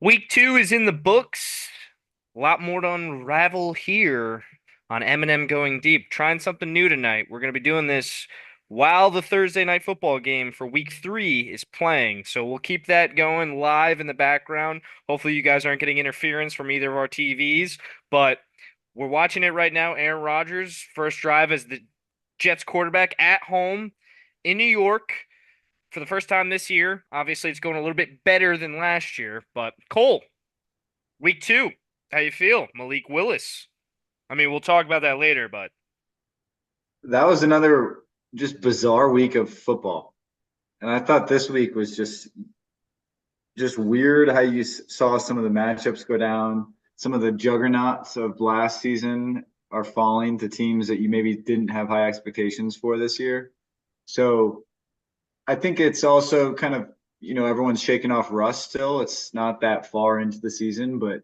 Week 2 is in the books. A lot more to unravel here on MnM Going Deep. Trying something new tonight. We're going to be doing this while the Thursday night football game for week 3 is playing. So we'll keep that going live in the background. Hopefully, you guys aren't getting interference from either of our TVs, but we're watching it right now. Aaron Rodgers, first drive as the Jets quarterback at home in New York for the first time this year. Obviously, it's going a little bit better than last year, but Cole, week 2, how you feel? Malik Willis. I mean, we'll talk about that later, but That was another just bizarre week of football. And I thought this week was just weird how you saw some of the matchups go down. Some of the juggernauts of last season are falling to teams that you maybe didn't have high expectations for this year. So I think it's also kind of, everyone's shaking off rust still. It's not that far into the season, but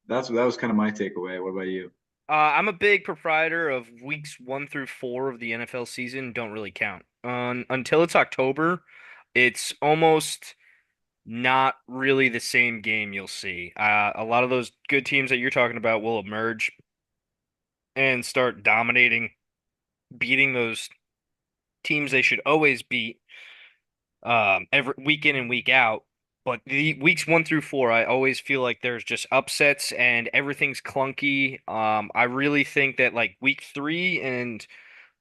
that was kind of my takeaway. What about you? I'm a big proprietor of weeks 1 through 4 of the NFL season. Don't really count. Until it's October, it's almost not really the same game you'll see. A lot of those good teams that you're talking about will emerge and start dominating, beating those teams they should always beat every week in and week out. But the weeks 1 through 4, I always feel like there's just upsets and everything's clunky. I really think that like week 3 and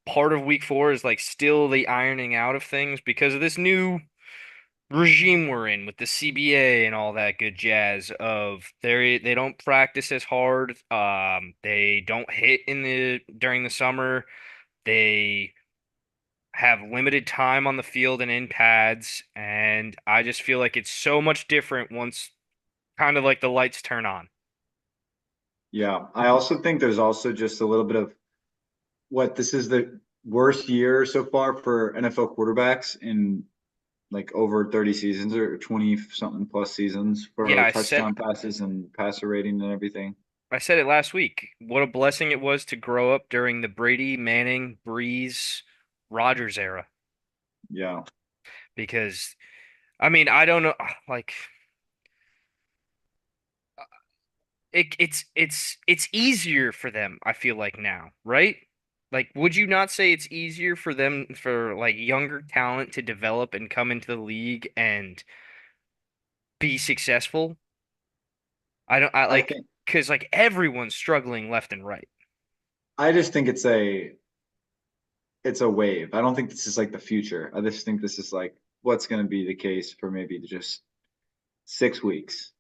part of week 4 is like still the ironing out of things because of this new regime we're in with the CBA and all that good jazz of they don't practice as hard. They don't hit in the during the summer. They have limited time on the field and in pads, and I just feel like it's so much different once kind of like the lights turn on. Yeah, I also think there's also just a little bit of what this is the worst year so far for NFL quarterbacks in like over 30 seasons or 20 something plus seasons Yeah, for touchdown passes and passer rating and everything. I said it last week. What a blessing it was to grow up during the Brady, Manning, Breeze, Rodgers era. Yeah. Because I mean, I don't know, like it's easier for them, I feel like now, right? Like, would you not say it's easier for them for like younger talent to develop and come into the league and be successful? I don't I I like think because like everyone's struggling left and right. I just think it's a wave. I don't think this is like the future. I just think this is like what's going to be the case for maybe just 6 weeks.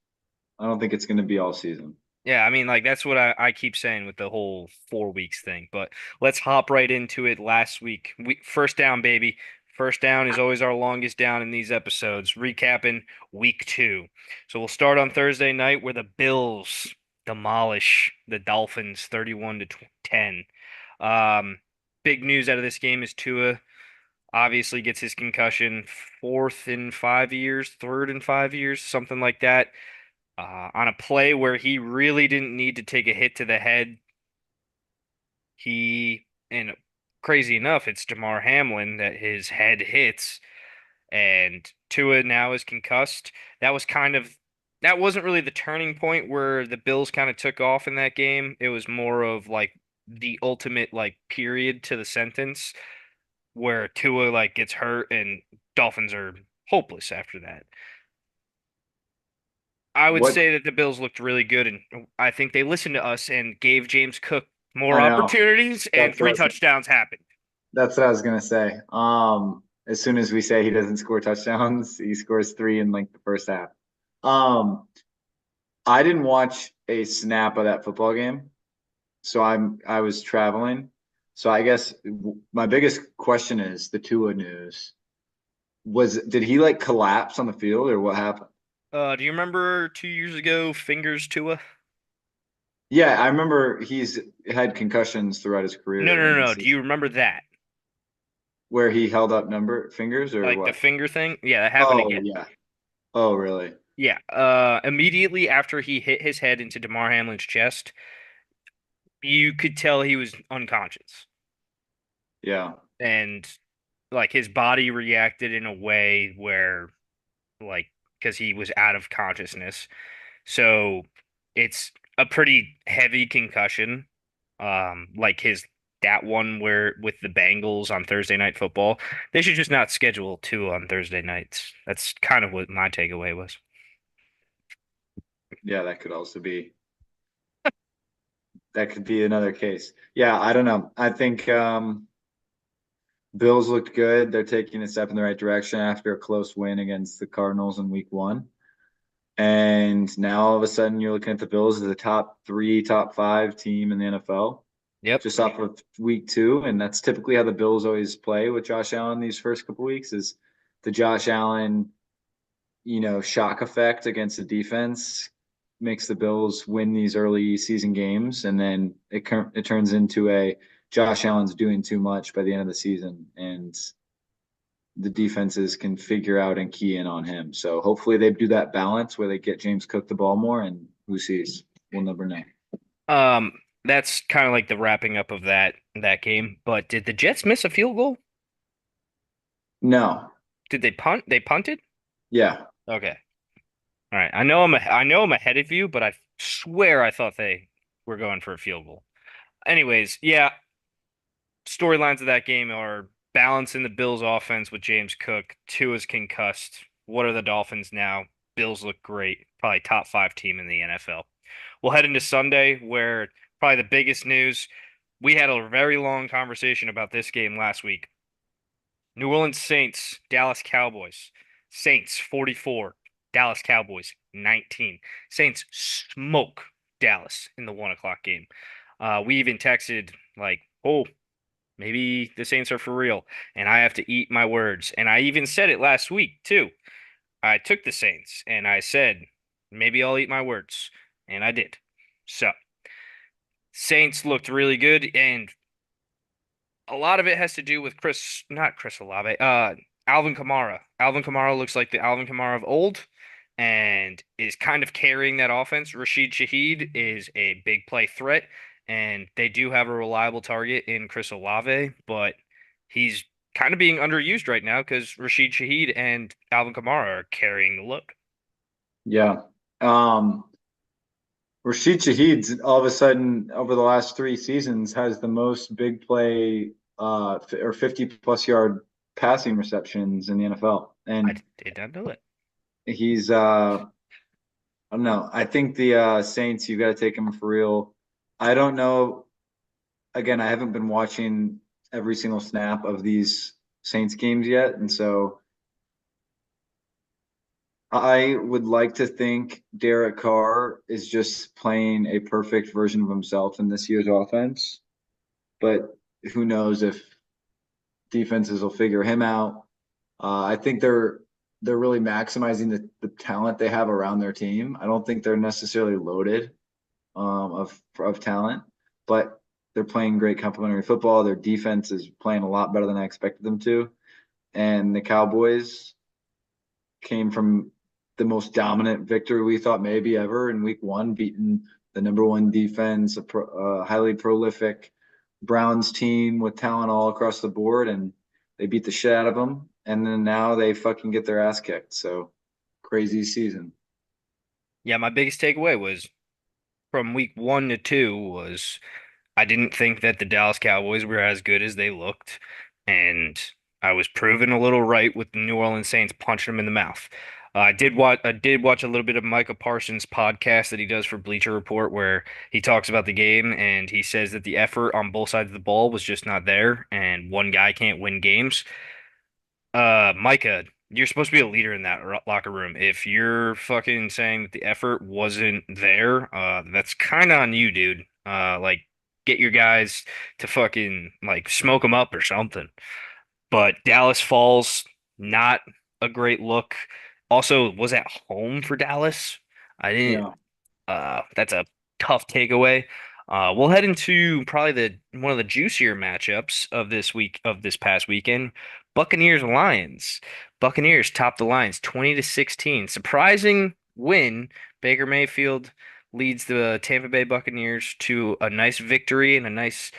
I don't think it's going to be all season. Yeah, I mean, like that's what I keep saying with the whole 4 weeks thing. But let's hop right into it. Last week, first down, baby. First down is always our longest down in these episodes. Recapping week 2. So we'll start on Thursday night where the Bills demolish the Dolphins 31 to 10. Um, Big news out of this game is Tua obviously gets his concussion fourth in 5 years, third in 5 years, something like that on a play where he really didn't need to take a hit to the head. And crazy enough, it's Damar Hamlin that his head hits, and Tua now is concussed. That was kind of, that wasn't really the turning point where the Bills kind of took off in that game. It was more of like the ultimate like period to the sentence where Tua like gets hurt and Dolphins are hopeless after that. I would What say that the Bills looked really good, and I think they listened to us and gave James Cook more I know. opportunities, and That's what three touchdowns happened. that's what I was going to say. As soon as we say he doesn't score touchdowns, he scores three in like the first half. Um, I didn't watch a snap of that football game. So I was traveling. So I guess my biggest question is the Tua news. Did he like collapse on the field or what happened? Do you remember 2 years ago, Fingers Tua? Yeah, I remember he's had concussions throughout his No, career, no, no, and no. this Do is you remember that? where he held up number fingers or Like the what? finger thing? Yeah, that happened Oh again. yeah. Oh really? Yeah. Immediately after he hit his head into Damar Hamlin's chest, you could tell he was unconscious, Yeah. and like his body reacted in a way where, like, because he was out of consciousness. So it's a pretty heavy concussion. Like his that one where with the Bengals on Thursday Night Football. They should just not schedule two on Thursday nights. That's kind of what my takeaway was. Yeah, that could be another case. Yeah, I don't know. I think Bills looked good. They're taking a step in the right direction after a close win against the Cardinals in week one. And now all of a sudden you're looking at the Bills as a top three, top five team in the NFL Yep. just off of week two. And that's typically how the Bills always play with Josh Allen these first couple weeks is the Josh Allen, shock effect against the defense makes the Bills win these early season games. And then it turns into a Josh Allen's doing too much by the end of the season. And the defenses can figure out and key in on him. So hopefully they do that balance where they get James Cook the ball more, and who sees? We'll never know. Um, that's kind of like the wrapping up of that game. But did the Jets miss a field goal? No. Did they punt? They punted? Yeah. Okay. All right. I know I'm ahead of you, but I swear I thought they were going for a field goal. Anyways, yeah, storylines of that game are balancing the Bills offense with James Cook. Tua's concussed. What are the Dolphins now? Bills look great. Probably top five team in the NFL. We'll head into Sunday, where probably the biggest news. We had a very long conversation about this game last week. New Orleans Saints, Dallas Cowboys. Saints 44, Dallas Cowboys 19. Saints smoke Dallas in the 1 o'clock game. We even texted like, oh, maybe the Saints are for real, and I have to eat my words. And I even said it last week too. I took the Saints and I said, maybe I'll eat my words, and I did. So, Saints looked really good, and a lot of it has to do with not Chris Olave, Alvin Kamara. Alvin Kamara looks like the Alvin Kamara of old and is kind of carrying that offense. Rashid Shaheed is a big play threat, and they do have a reliable target in Chris Olave, but he's kind of being underused right now because Rashid Shaheed and Alvin Kamara are carrying the load. Yeah. Rashid Shaheed's all of a sudden over the last three seasons has the most big play or 50 plus yard passing receptions in the NFL. I And did not know it. he's I don't know. I think the Saints, you got to take him for real. I don't know. Again, I haven't been watching every single snap of these Saints games yet, and so I would like to think Derek Carr is just playing a perfect version of himself in this year's offense. But who knows if defenses will figure him out. I think they're really maximizing the talent they have around their team. I don't think they're necessarily loaded of talent, but they're playing great complementary football. Their defense is playing a lot better than I expected them to. And the Cowboys came from the most dominant victory we thought maybe ever in week one, beating the number one defense, a highly prolific Browns team with talent all across the board. And they beat the shit out of them. And then now they fucking get their ass kicked. So crazy season. Yeah, my biggest takeaway was from week 1 to 2 was I didn't think that the Dallas Cowboys were as good as they looked, and I was proven a little right with the New Orleans Saints punching them in the mouth. I did watch a little bit of Micah Parsons' podcast that he does for Bleacher Report, where he talks about the game and he says that the effort on both sides of the ball was just not there, and one guy can't win games. Micah, you're supposed to be a leader in that locker room. If you're fucking saying that the effort wasn't there, that's kind of on you, dude. Like get your guys to fucking like smoke them up or something. But Dallas falls, not a great look. Also, was at home for Dallas. I didn't Yeah. that's a tough takeaway. We'll head into probably the one of the juicier matchups of this past weekend. Buccaneers Lions. Buccaneers top the Lions 20-16. Surprising win. Baker Mayfield leads the Tampa Bay Buccaneers to a nice victory and a nice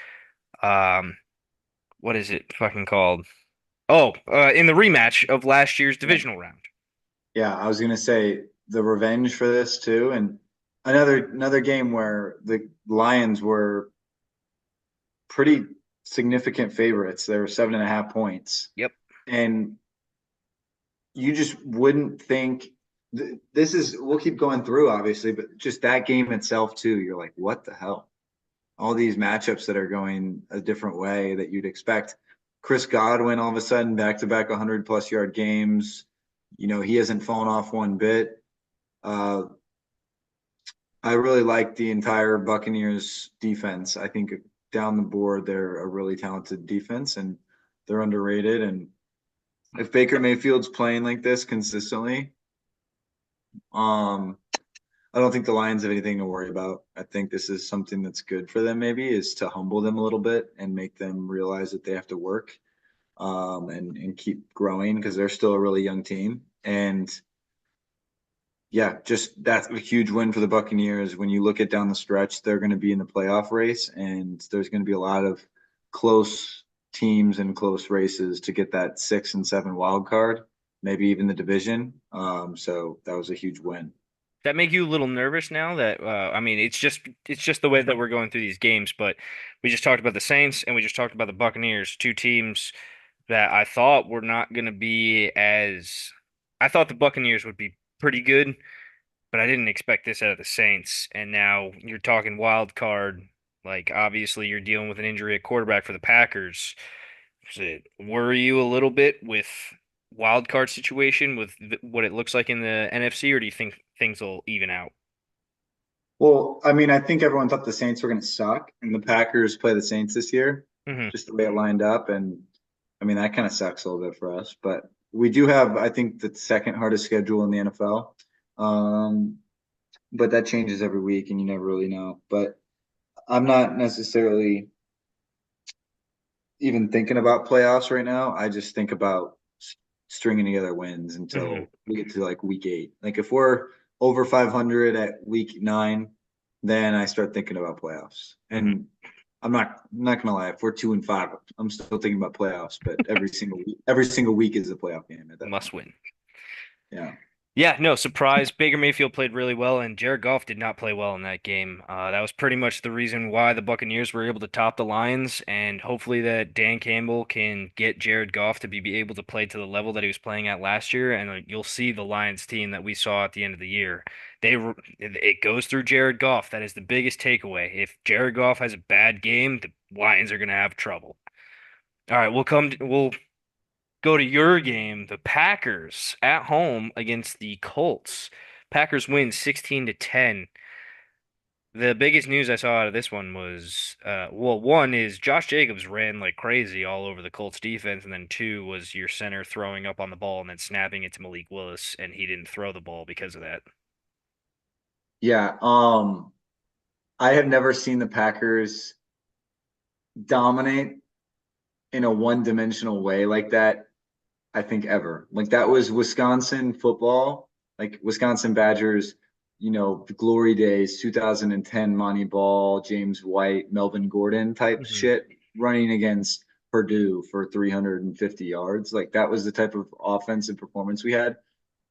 um what is it fucking called? Oh, in the rematch of last year's Yeah. divisional round. Yeah. I was going to say the revenge for this too. And another game where the Lions were pretty significant favorites. They were 7.5 points. Yep. And you just wouldn't think this is, we'll keep going through obviously, but just that game itself too, you're like, what the hell? All these matchups that are going a different way that you'd expect. Chris Godwin all of a sudden back to back 100+ yard games. He hasn't fallen off one bit. Uh, I really like the entire Buccaneers defense. I think down the board they're a really talented defense and they're underrated. And if Baker Mayfield's playing like this consistently, um, I don't think the Lions have anything to worry about. I think this is something that's good for them, maybe, is to humble them a little bit and make them realize that they have to work and keep growing because they're still a really young team. And yeah, just that's a huge win for the Buccaneers. When you look at down the stretch, they're going to be in the playoff race, and there's going to be a lot of close teams and close races to get that 6 and 7 wild card, maybe even the division. So that was a huge win. That make you a little nervous now that I mean it's just the way that we're going through these games, but we just talked about the Saints and we just talked about the Buccaneers, two teams that I thought were not going to be as I thought the Buccaneers would be pretty good, but I didn't expect this out of the Saints. And now you're talking wild card, like obviously you're dealing with an injury at quarterback for the Packers. Does it worry you a little bit with wild card situation with what it looks like in the NFC, or do you think things will even out? Well, I mean, I think everyone thought the Saints were going to suck, and the Packers play the Saints this year, Hmm. just the way it lined up. And I mean, that kind of sucks a little bit for us, but we do have, I think, the second hardest schedule in the NFL. Um, but that changes every week, and you never really know. But I'm not necessarily even thinking about playoffs right now. I just think about stringing together wins Hmm. until we get to like week 8. Like if we're over 500 at week 9, then I start thinking about playoffs. Hmm. And I'm not gonna lie, if we're 2-5, I'm still thinking about playoffs. But every single week is a playoff game at that Must point. win. Yeah. Yeah, no surprise. Baker Mayfield played really well, and Jared Goff did not play well in that game. That was pretty much the reason why the Buccaneers were able to top the Lions, and hopefully that Dan Campbell can get Jared Goff to be able to play to the level that he was playing at last year, and you'll see the Lions team that we saw at the end of the year. It goes through Jared Goff. That is the biggest takeaway. If Jared Goff has a bad game, the Lions are going to have trouble. All right, we'll go to your game, the Packers at home against the Colts. Packers win 16 to 10. The biggest news I saw out of this one was well, one is Josh Jacobs ran like crazy all over the Colts defense, and then two was your center throwing up on the ball and then snapping it to Malik Willis, and he didn't throw the ball because of that. Yeah. I have never seen the Packers dominate in a one-dimensional way like that, I think ever. Like that was Wisconsin football, like Wisconsin Badgers, the glory days, 2010 Monty Ball, James White, Melvin Gordon type Hmm. shit running against Purdue for 350 yards. Like that was the type of offensive performance we had.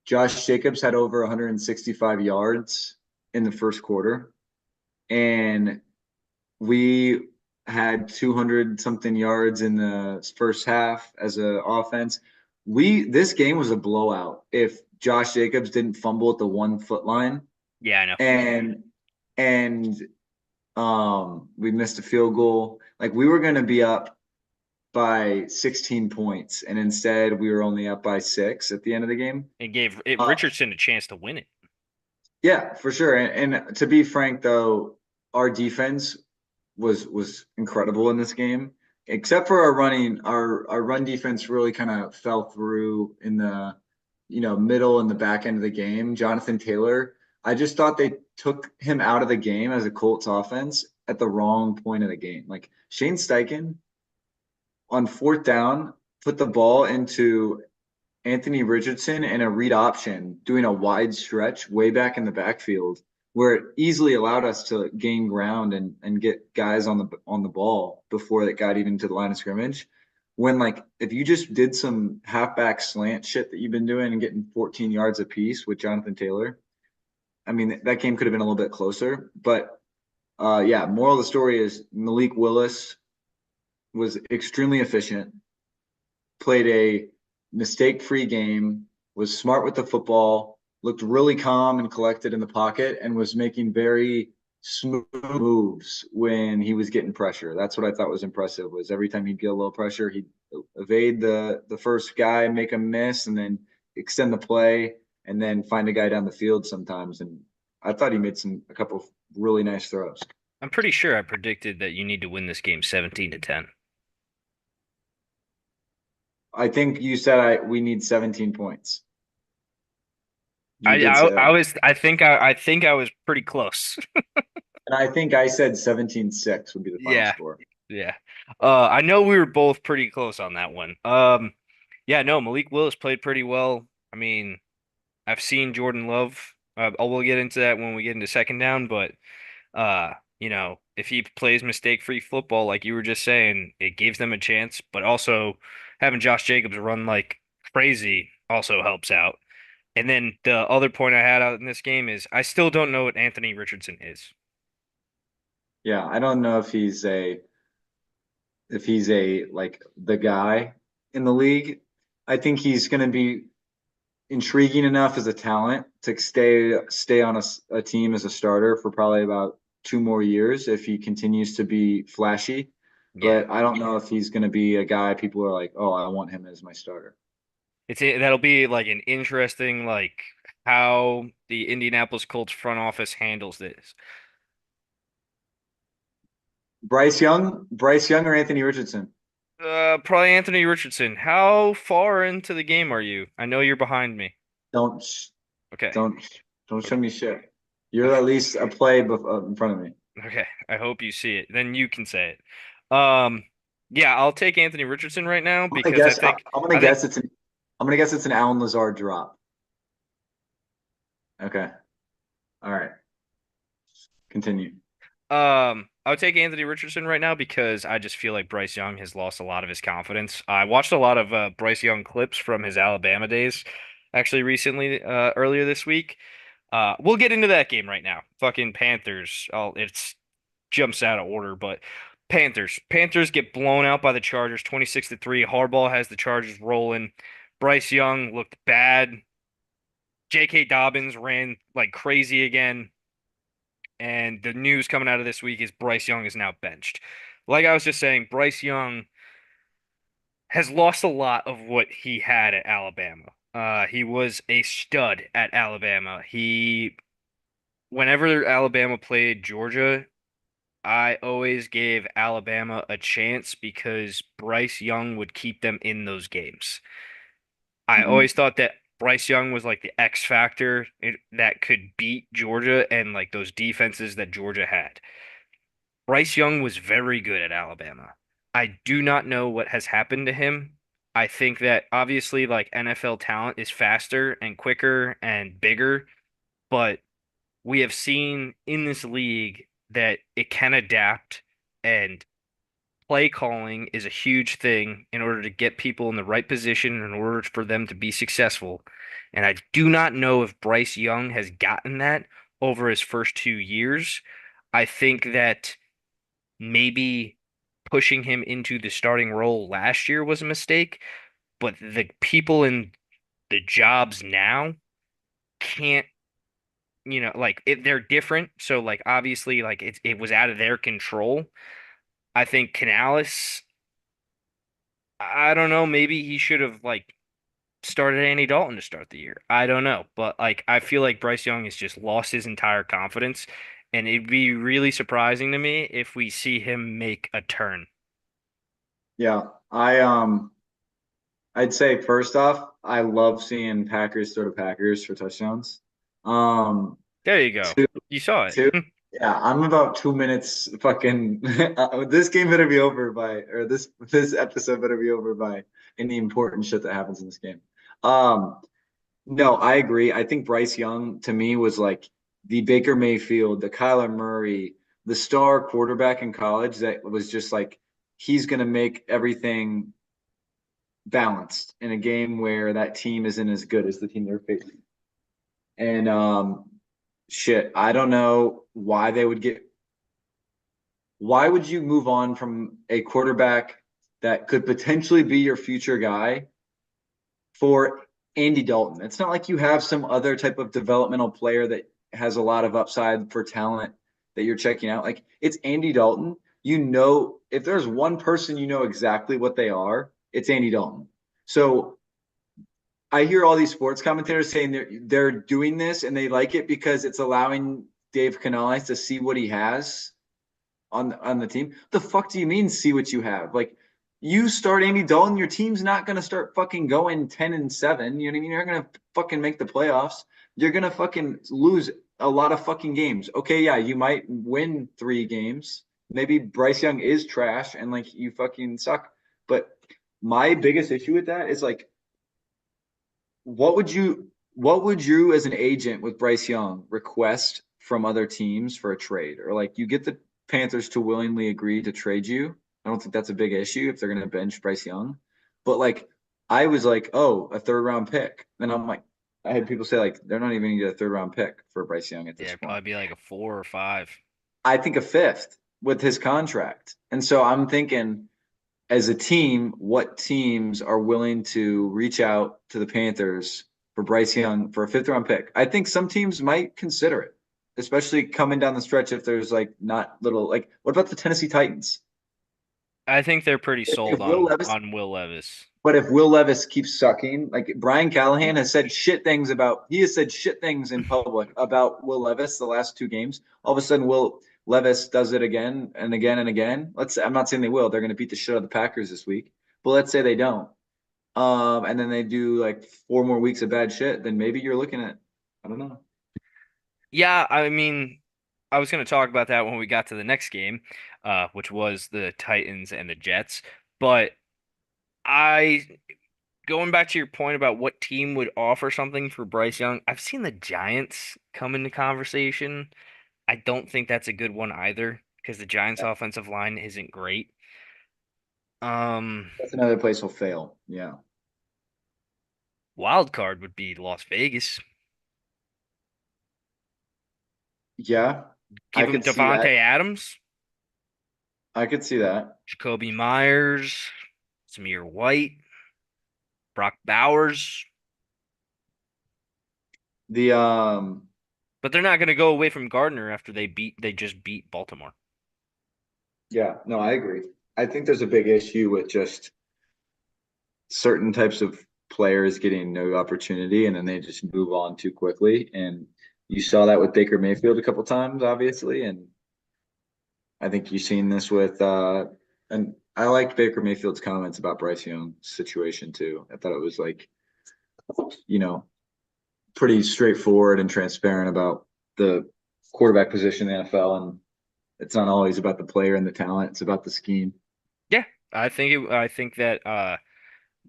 Josh Jacobs had over 165 yards in the first quarter, and we had 200 something yards in the first half as an offense. This game was a blowout if Josh Jacobs didn't fumble at the 1 foot line Yeah, I know. and and we missed a field goal. Like we were going to be up by 16 points, and instead we were only up by 6 at the end of the game. It gave Uh, Richardson a chance to win it. yeah, for sure. And to be frank, though, our defense was incredible in this game. Except for our run defense really kind of fell through in the middle and the back end of the game. Jonathan Taylor, I just thought they took him out of the game as a Colts offense at the wrong point of the game. Like Shane Steichen on fourth down put the ball into Anthony Richardson and a read option doing a wide stretch way back in the backfield where it easily allowed us to gain ground and get guys on the ball before it got even to the line of scrimmage. when like if you just did some halfback slant shit that you've been doing and getting 14 yards apiece with Jonathan Taylor, I mean that game could have been a little bit closer. But yeah, moral of the story is Malik Willis was extremely efficient, played a mistake-free game, was smart with the football, looked really calm and collected in the pocket, and was making very smooth moves when he was getting pressure. That's what I thought was impressive. Was every time he'd get a little pressure, he'd evade the first guy, make a miss, and then extend the play, and then find a guy down the field sometimes. And I thought he made a couple of really nice throws. I'm pretty sure I predicted that you need to win this game 17-10. I think you said we need 17 points. You I did I, say I that. was I think I was pretty close. And I think I said 17-6 would be the final Yeah. score. Yeah. I know we were both pretty close on that one. Yeah, no, Malik Willis played pretty well. I mean, I've seen Jordan Love. We'll get into that when we get into second down, but if he plays mistake-free football like you were just saying, it gives them a chance, but also having Josh Jacobs run like crazy also helps out. And then the other point I had out in this game is I still don't know what Anthony Richardson is. Yeah, I don't know if he's a like the guy in the league. I think he's going to be intriguing enough as a talent to stay on a team as a starter for probably about 2 more years if he continues to be flashy. Yeah. But I don't know if he's going to be a guy people are like, oh, I want him as my starter. That'll be like an interesting like how the Indianapolis Colts front office handles this. Bryce Young or Anthony Richardson. Probably Anthony Richardson. How far into the game are you? I know you're behind me. Don't Okay. don't don't show Okay. me shit. You're at least a play in front of me. Okay. I hope you see it. Then you can say it. Yeah, I'll take Anthony Richardson right now I'm gonna because guess. I'm gonna I think guess I'm gonna guess it's an Allen Lazard drop. Okay. All right. Continue. I would take Anthony Richardson right now because I just feel like Bryce Young has lost a lot of his confidence. I watched a lot of Bryce Young clips from his Alabama days actually recently earlier this week. We'll get into that game right now. Fucking Panthers. Oh, it's jumps out of order, but Panthers get blown out by the Chargers 26-3. Harbaugh has the Chargers rolling. Bryce Young looked bad. J.K. Dobbins ran like crazy again. And the news coming out of this week is Bryce Young is now benched. Like I was just saying, Bryce Young has lost a lot of what he had at Alabama. He was a stud at Alabama. Whenever Alabama played Georgia, I always gave Alabama a chance because Bryce Young would keep them in those games. I Mhm. always thought that Bryce Young was like the X factor that could beat Georgia and like those defenses that Georgia had. Bryce Young was very good at Alabama. I do not know what has happened to him. I think that obviously like NFL talent is faster and quicker and bigger, but we have seen in this league that it can adapt and play calling is a huge thing in order to get people in the right position in order for them to be successful. And I do not know if Bryce Young has gotten that over his first 2 years. I think that maybe pushing him into the starting role last year was a mistake, but the people in the jobs now can't, they're different. So like obviously like it was out of their control. I think Canales, I don't know, maybe he should have like started Andy Dalton to start the year. I don't know, but like I feel like Bryce Young has just lost his entire confidence, and it'd be really surprising to me if we see him make a turn. Yeah. I'd say first off, I love seeing Packers throw to Packers for touchdowns. Um, There you go. two, You saw two, it. yeah, I'm about 2 minutes fucking this game better be over by or this episode better be over by any important shit that happens in this game. Um, no, I agree. I think Bryce Young to me was like the Baker Mayfield, the Kyler Murray, the star quarterback in college that was just like he's gonna make everything balanced in a game where that team isn't as good as the team they're facing. And shit, I don't know why they would get. Why would you move on from a quarterback that could potentially be your future guy for Andy Dalton? It's not like you have some other type of developmental player that has a lot of upside for talent that you're checking out. Like it's Andy Dalton. You know, if there's one person you know exactly what they are, it's Andy Dalton. So I hear all these sports commentators saying they're doing this and they like it because it's allowing Dave Canales to see what he has on the team. The fuck do you mean see what you have? Like you start Andy Dalton, your team's not gonna start fucking going 10-7. You know what I mean? You're not gonna fucking make the playoffs. You're gonna fucking lose a lot of fucking games. Okay, yeah, you might win 3 games. Maybe Bryce Young is trash and like you fucking suck. But my biggest issue with that is like what would you as an agent with Bryce Young request from other teams for a trade? Or like you get the Panthers to willingly agree to trade you. I don't think that's a big issue if they're going to bench Bryce Young. But like I was like, "Oh, a third round pick." And I'm like I had people say like they're not even going to get a third round pick for Bryce Young at Yeah, this it'd point. probably be like a 4 or 5. I think a fifth with his contract. And so I'm thinking as a team, what teams are willing to reach out to the Panthers for Bryce Young for a fifth round pick? I think some teams might consider it, especially coming down the stretch if there's like not little like what about the Tennessee Titans? I think they're pretty If sold Will on Levis Will Levis. but if Will Levis keeps sucking, like Brian Callahan has said shit things about, he has said shit things in public about Will Levis the last 2 games. All of a sudden, Will Levis does it again and again and again. I'm not saying they will. They're going to beat the shit out of the Packers this week, but let's say they don't. And then they do like 4 more weeks of bad shit. Then maybe you're looking at, I don't know. Yeah, I mean, I was going to talk about that when we got to the next game, which was the Titans and the Jets. But I, going back to your point about what team would offer something for Bryce Young, I've seen the Giants come into conversation. I don't think that's a good one either because the Giants' offensive line isn't great. Um, That's another place will fail. Yeah. Wild card would be Las Vegas. Yeah. I Give him could see Devontae that. Adams, I could see that. Jacoby Myers, Samir White, Brock Bowers. The, But they're not going to go away from Gardner after they just beat Baltimore. yeah, no, I agree. I think there's a big issue with just certain types of players getting no opportunity and then they just move on too quickly. And you saw that with Baker Mayfield a couple times, obviously. And I think you've seen this with and I liked Baker Mayfield's comments about Bryce Young's situation too. I thought it was like, you know, pretty straightforward and transparent about the quarterback position in the NFL. And it's not always about the player and the talent, it's about the scheme. Yeah, I think that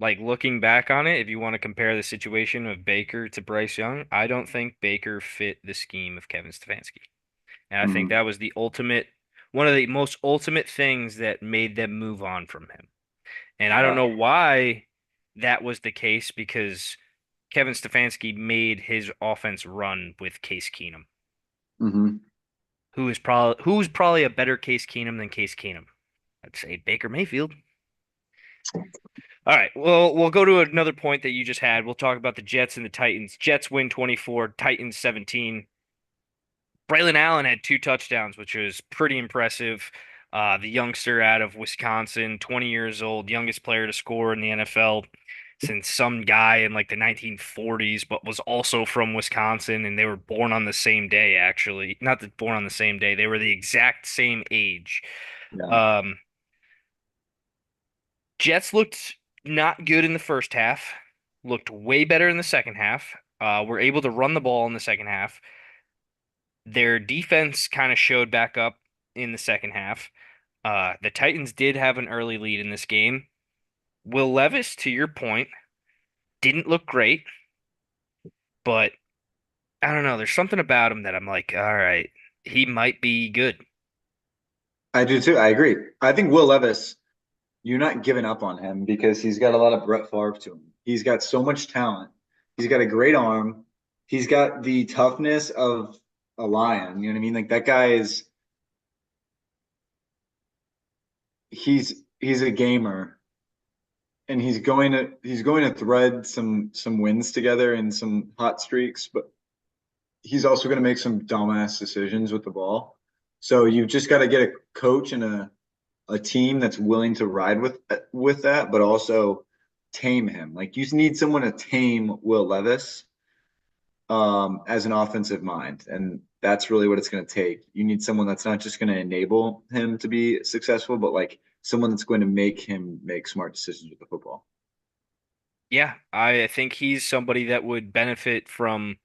like looking back on it, if you want to compare the situation of Baker to Bryce Young, I don't think Baker fit the scheme of Kevin Stefanski. And I think Mm-hmm. that was the ultimate one of the most ultimate things that made them move on from him. And I don't Yeah. know why that was the case because Kevin Stefanski made his offense run with Case Keenum, Mm-hmm. who's probably a better Case Keenum than Case Keenum. I'd say Baker Mayfield. All right, well, we'll go to another point that you just had. We'll talk about the Jets and the Titans. Jets win 24, Titans 17. Braylon Allen had 2 touchdowns, which was pretty impressive. The youngster out of Wisconsin, 20 years old, youngest player to score in the NFL since some guy in like the 1940s, but was also from Wisconsin, and they were born on the same day, actually. Not that born on the same day, they were the exact same age. Yeah. Um, Jets looked not good in the first half, looked way better in the second half. Were able to run the ball in the second half. Their defense kind of showed back up in the second half. The Titans did have an early lead in this game. Will Levis, to your point, didn't look great, but I don't know. There's something about him that I'm like, all right, he might be good. I do too. I agree. I think Will Levis. you're not giving up on him because he's got a lot of Brett Favre to him. He's got so much talent. He's got a great arm. He's got the toughness of a lion. You know what I mean? Like that guy is he's a gamer and he's going to thread some wins together and some hot streaks, but he's also going to make some dumbass decisions with the ball. So you've just got to get a coach and a team that's willing to ride with that, but also tame him. Like you need someone to tame Will Levis as an offensive mind, and that's really what it's going to take. You need someone that's not just going to enable him to be successful, but like someone that's going to make him make smart decisions with the football. Yeah, I think he's somebody that would benefit from,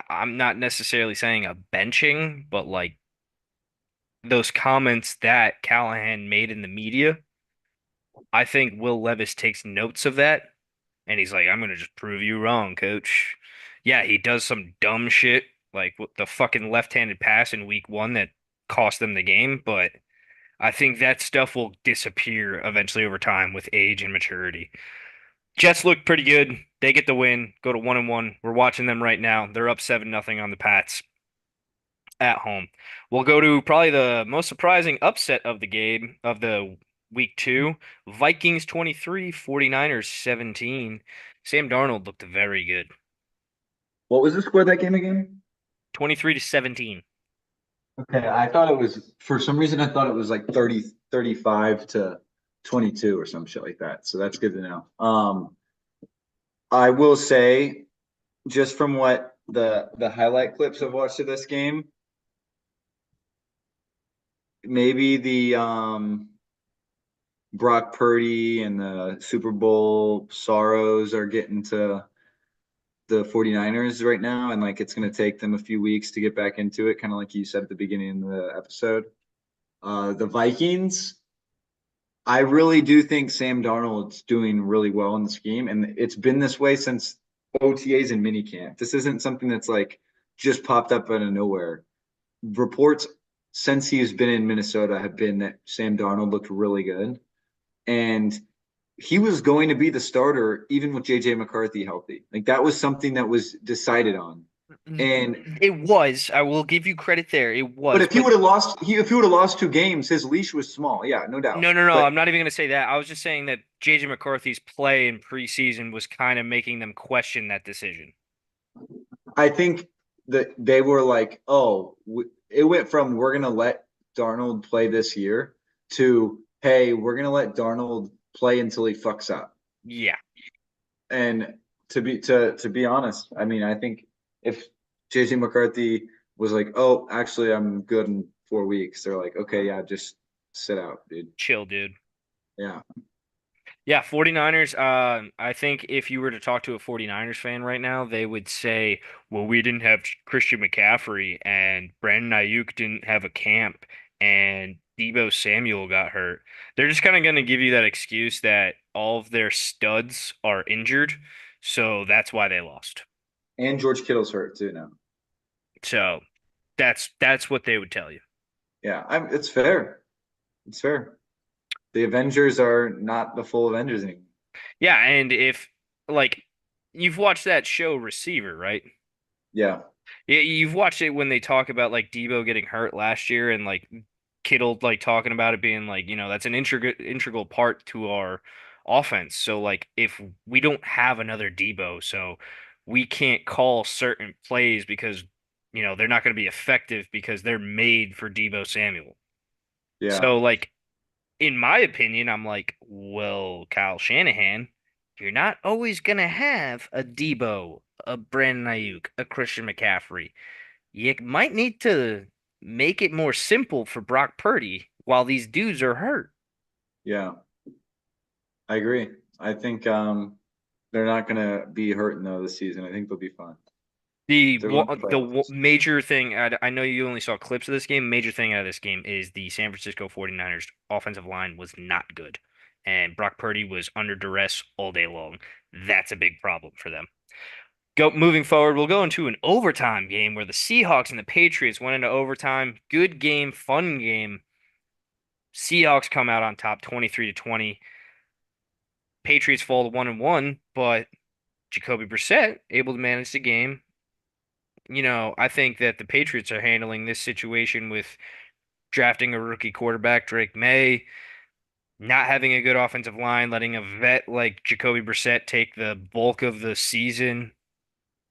I'm not necessarily saying a benching, but like those comments that Callahan made in the media. I think Will Levis takes notes of that and he's like, I'm gonna just prove you wrong, coach. Yeah, he does some dumb shit, like with the fucking left-handed pass in week one that cost them the game, but I think that stuff will disappear eventually over time with age and maturity. Jets look pretty good. They get the win, go to 1-1. We're watching them right now. They're up 7-0 on the Pats at home. We'll go to probably the most surprising upset of the game of the week two. Vikings 23, 49ers 17. Sam Darnold looked very good. What was the score of that game again? 23-17. Okay, I thought it was for some reason I thought it was like 35 to 22 or some shit like that. So that's good to know. I will say just from what the highlight clips I've watched of this game, maybe the Brock Purdy and the Super Bowl sorrows are getting to the 49ers right now, and like it's going to take them a few weeks to get back into it, kind of like you said at the beginning of the episode. The Vikings, I really do think Sam Darnold's doing really well in the scheme, and it's been this way since OTAs and minicamp. This isn't something that's like just popped up out of nowhere. Reports since he's been in Minnesota have been that Sam Darnold looked really good, and he was going to be the starter even with JJ McCarthy healthy. Like that was something that was decided on. And It was. I will give you credit there. It but was, if he but would have lost, if he would have lost 2 games, his leash was small. Yeah, no doubt. no, no, no. But I'm not even going to say that. I was just saying that JJ McCarthy's play in preseason was kind of making them question that decision. I think that they were like, oh, it went from we're going to let Darnold play this year to, hey, we're going to let Darnold play until he fucks up. Yeah, And to be honest, I mean, I think if JJ McCarthy was like, oh, actually, I'm good in 4 weeks, they're like, okay, yeah, just sit out, dude. chill, dude. Yeah. Yeah, 49ers, I think if you were to talk to a 49ers fan right now, they would say, well, we didn't have Christian McCaffrey and Brandon Ayuk didn't have a camp and Deebo Samuel got hurt. They're just kind of going to give you that excuse that all of their studs are injured, so that's why they lost. And George Kittle's hurt too now. So that's what they would tell you. Yeah, it's fair. It's fair. The Avengers are not the full Avengers anymore. Yeah, and if like you've watched that show Receiver, right? Yeah. Yeah, you've watched it when they talk about like Debo getting hurt last year and like Kittle like talking about it being like, that's an integral part to our offense. So like if we don't have another Debo, so we can't call certain plays because they're not going to be effective because they're made for Debo Samuel. Yeah. So like in my opinion, I'm like, well, Kyle Shanahan, you're not always gonna have a Debo, a Brandon Ayuk, a Christian McCaffrey. You might need to make it more simple for Brock Purdy while these dudes are hurt. Yeah. I agree. I think they're not gonna be hurting though this season. I think they'll be fine. They're going to playoffs. Major thing, I know you only saw clips of this game. Major thing out of this game is the San Francisco 49ers offensive line was not good. And Brock Purdy was under duress all day long. That's a big problem for them. Moving forward, we'll go into an overtime game where the Seahawks and the Patriots went into overtime. Good game, fun game. Seahawks come out on top 23-20. Patriots fall to 1-1, but Jacoby Brissett able to manage the game. I think that the Patriots are handling this situation with drafting a rookie quarterback, Drake May, not having a good offensive line, letting a vet like Jacoby Brissett take the bulk of the season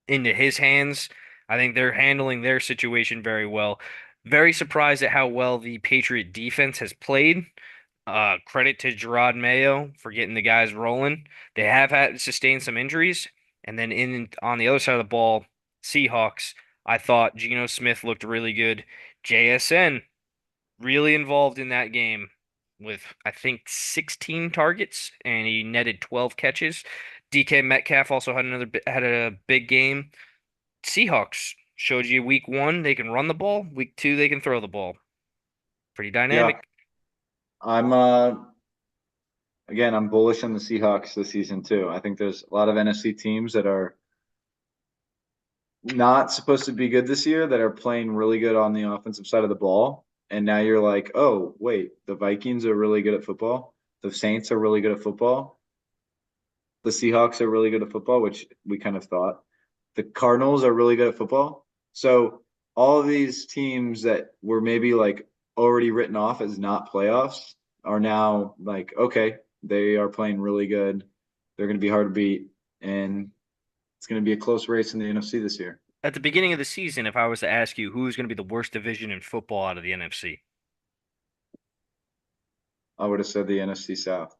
into his hands. I think they're handling their situation very well. Very surprised at how well the Patriot defense has played. Credit to Gerard Mayo for getting the guys rolling. They have had sustained some injuries, and then in on the other side of the ball, Seahawks. I thought Geno Smith looked really good. JSN really involved in that game with I think 16 targets and he netted 12 catches. DK Metcalf also had a big game. Seahawks showed you week 1 they can run the ball, week 2 they can throw the ball. Pretty Yeah, dynamic. I'm again, I'm bullish on the Seahawks this season too. I think there's a lot of NFC teams that are not supposed to be good this year that are playing really good on the offensive side of the ball. And now you're like, oh, wait, the Vikings are really good at football. The Saints are really good at football. The Seahawks are really good at football, which we kind of thought. The Cardinals are really good at football. So all of these teams that were maybe like already written off as not playoffs are now like, okay, they are playing really good. They're going to be hard to beat. And it's going to be a close race in the NFC this year. At the beginning of the season, if I was to ask you who's going to be the worst division in football out of the NFC, I would have said the NFC South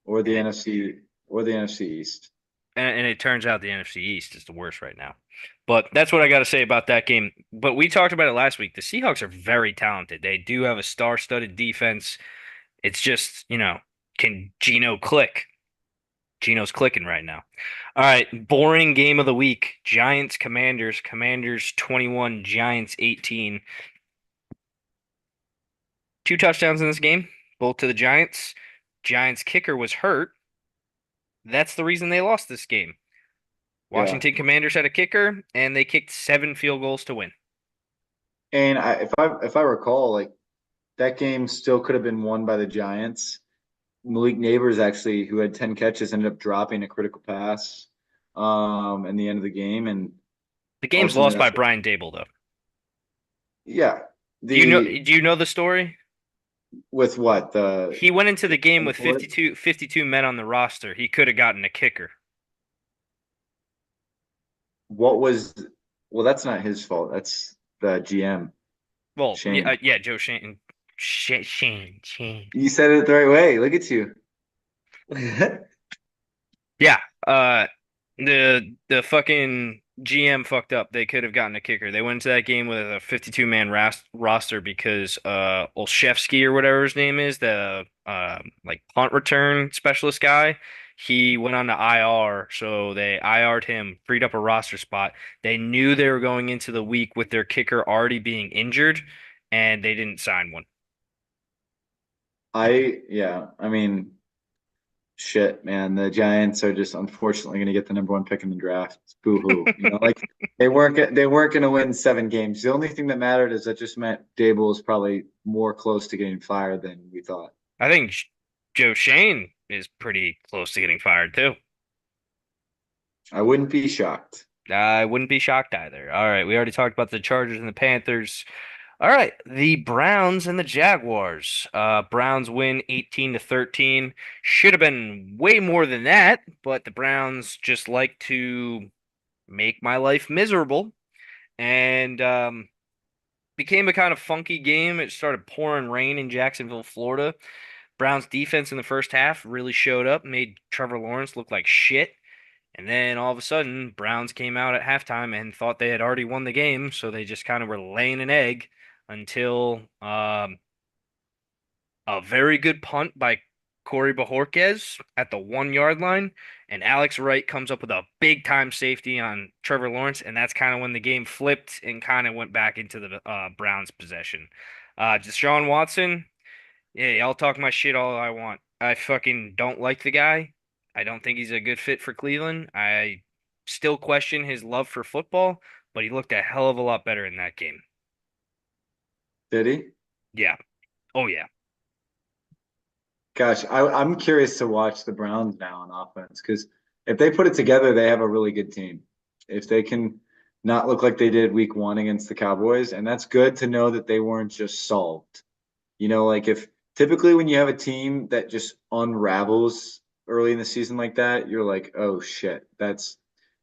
or and the it NFC East. and it turns out the NFC East is the worst right now. But that's what I got to say about that game. But we talked about it last week. The Seahawks are very talented. They do have a star-studded defense. It's just, can Geno click? Geno's clicking right now. All right, boring game of the week. Giants Commanders. Commanders 21, Giants 18. Two touchdowns in this game, both to the Giants. Giants kicker was hurt. That's the reason they lost this game. Yeah. Washington Commanders had a kicker, and they kicked 7 field goals to win. And if I recall, like that game still could have been won by the Giants. Malik Neighbors actually, who had 10 catches, ended up dropping a critical pass in the end of the game. And The game's ultimately lost by that's what, Brian Dable, though. yeah. Do you know The do you know the story? with what He went into the game home with court, 52 men on the roster. He could have gotten a kicker. what was well, that's not his fault. That's the GM, Well, yeah, Shane. yeah, Joe Shane. Shane. You said it the right way. Look at you. Yeah, the fucking GM fucked up. They could have gotten a kicker. They went into that game with a 52 man roster because Olszewski or whatever his name is, the like punt return specialist guy, he went on to IR, so they IR'd him, freed up a roster spot. They knew they were going into the week with their kicker already being injured, and they didn't sign one. Yeah, I mean, shit, man. The Giants are just unfortunately going to get the number one pick in the draft. Boo hoo. Like they weren't going to win 7 games. The only thing that mattered is that just meant Dable is probably more close to getting fired than we thought. I think Joe Shane is pretty close to getting fired too. I wouldn't be shocked. I wouldn't be shocked either. All right, we already talked about the Chargers and the Panthers. All right, the Browns and the Jaguars. Browns win 18-13. Should have been way more than that, but the Browns just like to make my life miserable and became a kind of funky game. It started pouring rain in Jacksonville, Florida. Browns defense in the first half really showed up, made Trevor Lawrence look like shit. And then all of a sudden, Browns came out at halftime and thought they had already won the game, so they just kind of were laying an egg until a very good punt by Corey Bojorquez at the 1 yard line, and Alex Wright comes up with a big time safety on Trevor Lawrence, and that's kind of when the game flipped and kind of went back into the Browns' possession. Deshaun Watson, yeah, y'all talk my shit all I want. I fucking don't like the guy. I don't think he's a good fit for Cleveland. I still question his love for football, but he looked a hell of a lot better in that game. Did he? Yeah. Oh yeah. Gosh, I'm curious to watch the Browns now on offense because if they put it together, they have a really good team. If they can not look like they did week one against the Cowboys, and that's good to know that they weren't just solved. Like if typically when you have a team that just unravels early in the season like that, you're like, oh shit, that's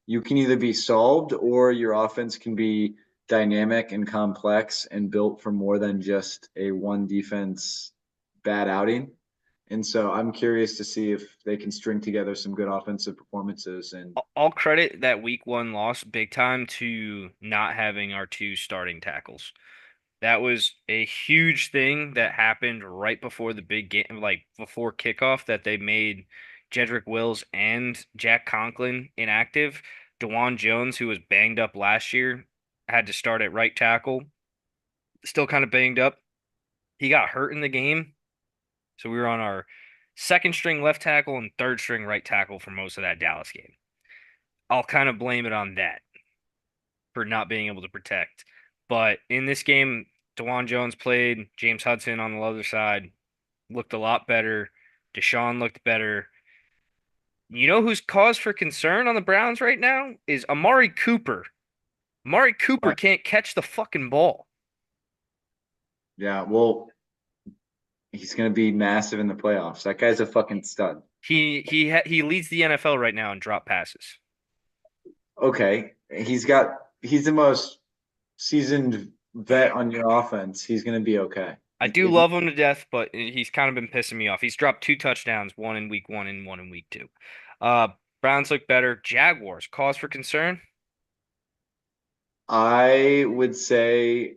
you can either be solved or your offense can be dynamic and complex and built for more than just a one defense bad outing. And so I'm curious to see if they can string together some good offensive performances. And I'll credit that week one loss big time to not having our two starting tackles. That was a huge thing that happened right before the big game, like before kickoff, that they made Jedrick Wills and Jack Conklin inactive. Dewan Jones, who was banged up last year, had to start at right tackle, still kind of banged up. He got hurt in the game, so we were on our second string left tackle and third string right tackle for most of that Dallas game. I'll kind of blame it on that for not being able to protect. But in this game, Dewan Jones played. James Hudson on the other side looked a lot better. Deshaun looked better. You know who's cause for concern on the Browns right now is Amari Cooper. Amari Cooper can't catch the fucking ball. yeah, well, he's going to be massive in the playoffs. That guy's a fucking stud. He leads the NFL right now in drop passes. Okay, he's the most seasoned vet on your offense. He's going to be okay. I do love him to death, but he's kind of been pissing me off. He's dropped two touchdowns, one in week one and one in week two. Uh, Browns look better. Jaguars, cause for concern? I would say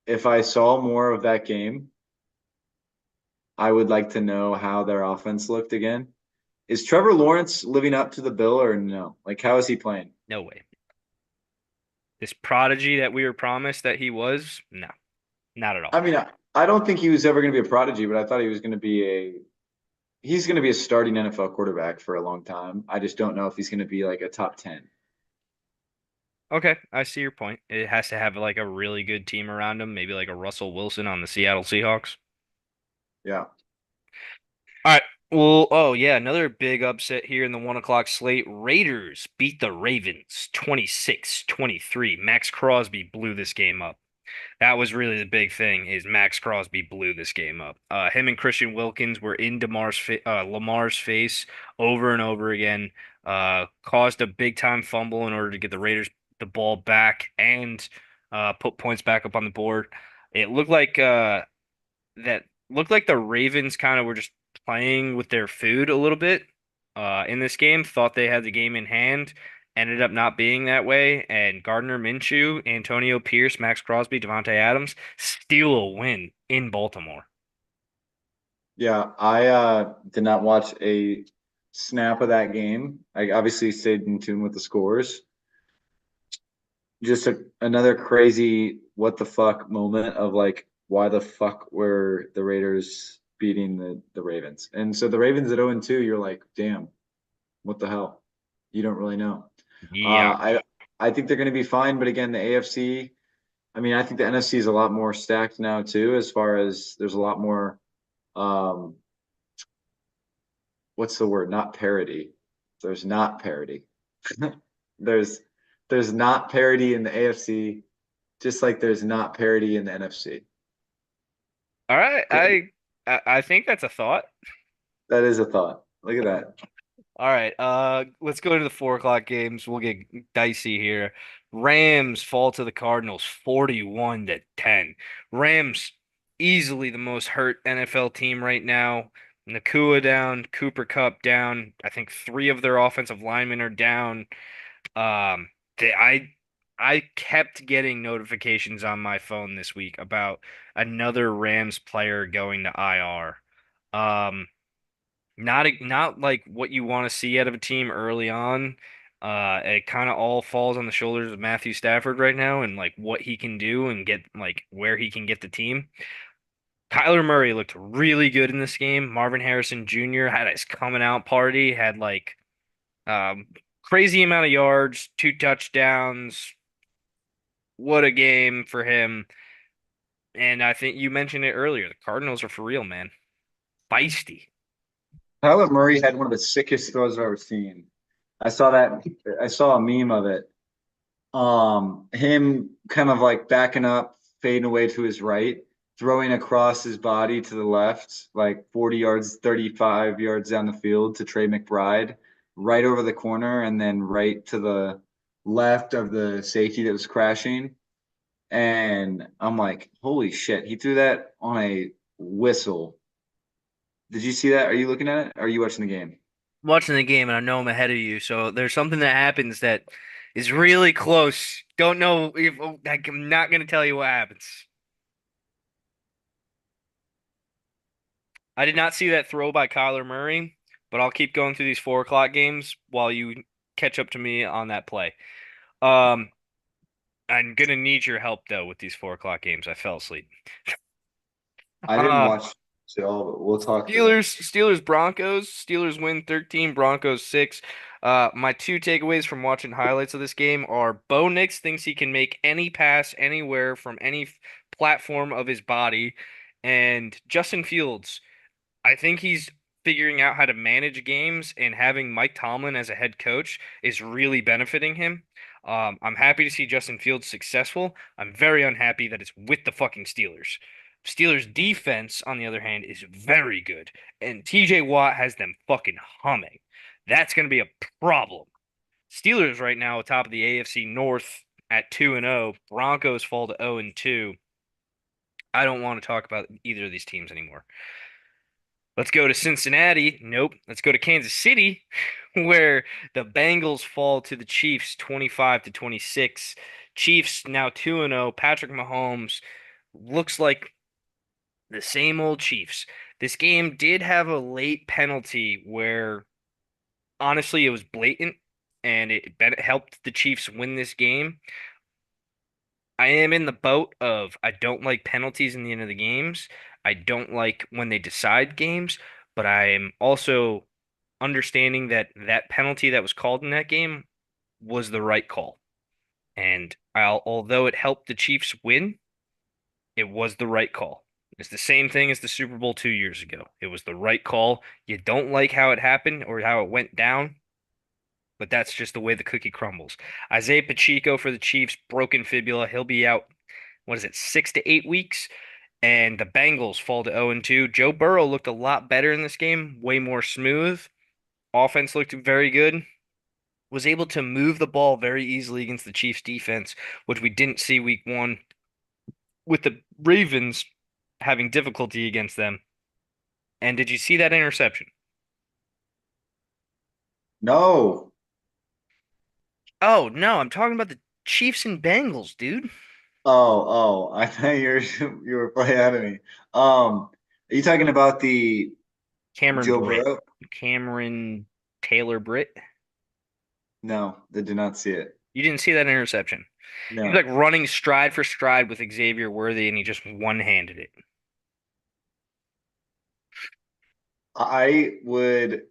if I saw more of that game, I would like to know how their offense looked again. Is Trevor Lawrence living up to the bill or no? Like, how is he playing? No way. This prodigy that we were promised that he was, no, not at all. I mean, I don't think he was ever going to be a prodigy, but I thought he was going to be he's going to be a starting NFL quarterback for a long time. I just don't know if he's going to be like a top 10. Okay, I see your point. It has to have like a really good team around him, maybe like a Russell Wilson on the Seattle Seahawks. Yeah. All right. Well, oh yeah, another big upset here in the 1 o'clock slate. Raiders beat the Ravens 26-23. Max Crosby blew this game up. That was really the big thing is Max Crosby blew this game up. Him and Christian Wilkins were in Lamar's face over and over again. Caused a big time fumble in order to get the Raiders the ball back and put points back up on the board. It looked like that looked like the Ravens kind of were just playing with their food a little bit in this game. Thought they had the game in hand. Ended up not being that way. And Gardner Minshew, Antonio Pierce, Max Crosby, Devontae Adams steal a win in Baltimore. Yeah. I did not watch a snap of that game. I obviously stayed in tune with the scores. Just another crazy what the fuck moment of like, why the fuck were the Raiders beating the Ravens? And so the Ravens at 0-2, you're like, damn, what the hell? You don't really know. Yeah. I think they're going to be fine, but again, the AFC. I mean, I think the NFC is a lot more stacked now too, as far as there's a lot more. Um, what's the word? Not parity. There's not parity. there's there's not parity in the AFC, just like there's not parity in the NFC. All right. I think that's a thought. That is a thought. Look at that. All right, let's go to the 4 o'clock games. We'll get dicey here. Rams fall to the Cardinals 41-10. Rams easily the most hurt NFL team right now. Nakua down, Cooper Kupp down. I think three of their offensive linemen are down. Um, they, I kept getting notifications on my phone this week about another Rams player going to IR. Not like what you want to see out of a team early on. It kind of all falls on the shoulders of Matthew Stafford right now and like what he can do and get like where he can get the team. Kyler Murray looked really good in this game. Marvin Harrison Jr. had his coming out party, had like um crazy amount of yards, two touchdowns. What a game for him. And I think you mentioned it earlier. The Cardinals are for real, man. feisty. Kyler Murray had one of the sickest throws I've ever seen. I saw that. I saw a meme of it. Him kind of like backing up, fading away to his right, throwing across his body to the left, like 40 yards, 35 yards down the field to Trey McBride, right over the corner, and then right to the left of the safety that was crashing. And I'm like, holy shit, he threw that on a whistle. Did you see that? Are you looking at it? Are you watching the game? Watching the game and I know I'm ahead of you, so there's something that happens that is really close. Don't know if like, I'm not gonna tell you what happens. I did not see that throw by Kyler Murray, but I'll keep going through these 4 o'clock games while you catch up to me on that play. Um, I'm gonna need your help though with these 4 o'clock games. I fell asleep. I didn't Uh, watch it all, but we'll talk through them. Steelers Broncos. Steelers win 13, Broncos 6. My two takeaways from watching highlights of this game are Bo Nix thinks he can make any pass anywhere from any platform of his body, and Justin Fields, I think he's figuring out how to manage games, and having Mike Tomlin as a head coach is really benefiting him. I'm happy to see Justin Fields successful. I'm very unhappy that it's with the fucking Steelers. Steelers defense, on the other hand, is very good, and TJ Watt has them fucking humming. That's going to be a problem. Steelers right now atop of the AFC North at 2-0. Broncos fall to 0-2. I don't want to talk about either of these teams anymore. Let's go to Cincinnati. Nope. Let's go to Kansas City, where the Bengals fall to the Chiefs 25 to 26. Chiefs now 2-0. Patrick Mahomes looks like the same old Chiefs. This game did have a late penalty where honestly it was blatant and it helped the Chiefs win this game. I am in the boat of I don't like penalties in the end of the games. I don't like when they decide games, but I am also understanding that that penalty that was called in that game was the right call. And although it helped the Chiefs win, it was the right call. It's the same thing as the Super Bowl 2 years ago. It was the right call. You don't like how it happened or how it went down, but that's just the way the cookie crumbles. Isaiah Pacheco for the Chiefs, broken fibula. He'll be out, what is it, 6 to 8 weeks? And the Bengals fall to 0-2. Joe Burrow looked a lot better in this game, way more smooth. Offense looked very good. Was able to move the ball very easily against the Chiefs defense, which we didn't see week one, with the Ravens having difficulty against them. And did you see that interception? No. Oh, no, I'm talking about the Chiefs and Bengals, dude. I thought you were playing out of me. Are you talking about the Cameron Joe Britt. Burrow? Cameron Taylor Britt. No, they did not see it. You didn't see that interception. He's like No. running stride for stride with Xavier Worthy, and he just one-handed it. I would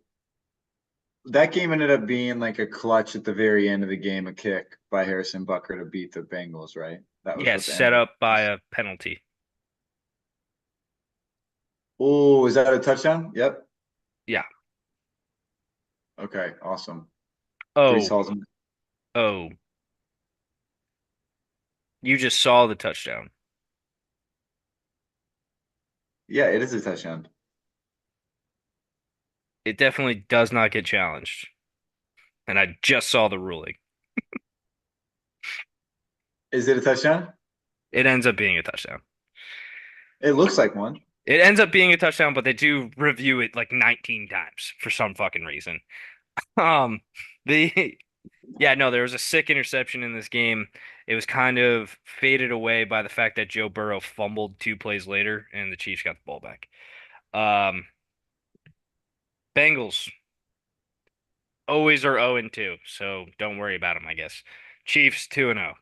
that game ended up being like a clutch at the very end of the game, a kick by Harrison Bucker to beat the Bengals, right? That was Yes, what the set end up by was. a penalty. Oh, is that a touchdown? Yep. Yeah. Okay, awesome. Brees Oh, Hall's oh. You just saw the touchdown. yeah, it is a touchdown. It definitely does not get challenged. And I just saw the ruling. Is it a touchdown? It ends up being a touchdown. It looks like one. It ends up being a touchdown, but they do review it like 19 times for some fucking reason. Um, the Yeah, no, there was a sick interception in this game. It was kind of faded away by the fact that Joe Burrow fumbled 2 plays later and the Chiefs got the ball back. Um, Bengals always are 0-2, so don't worry about them, I guess. Chiefs 2-0.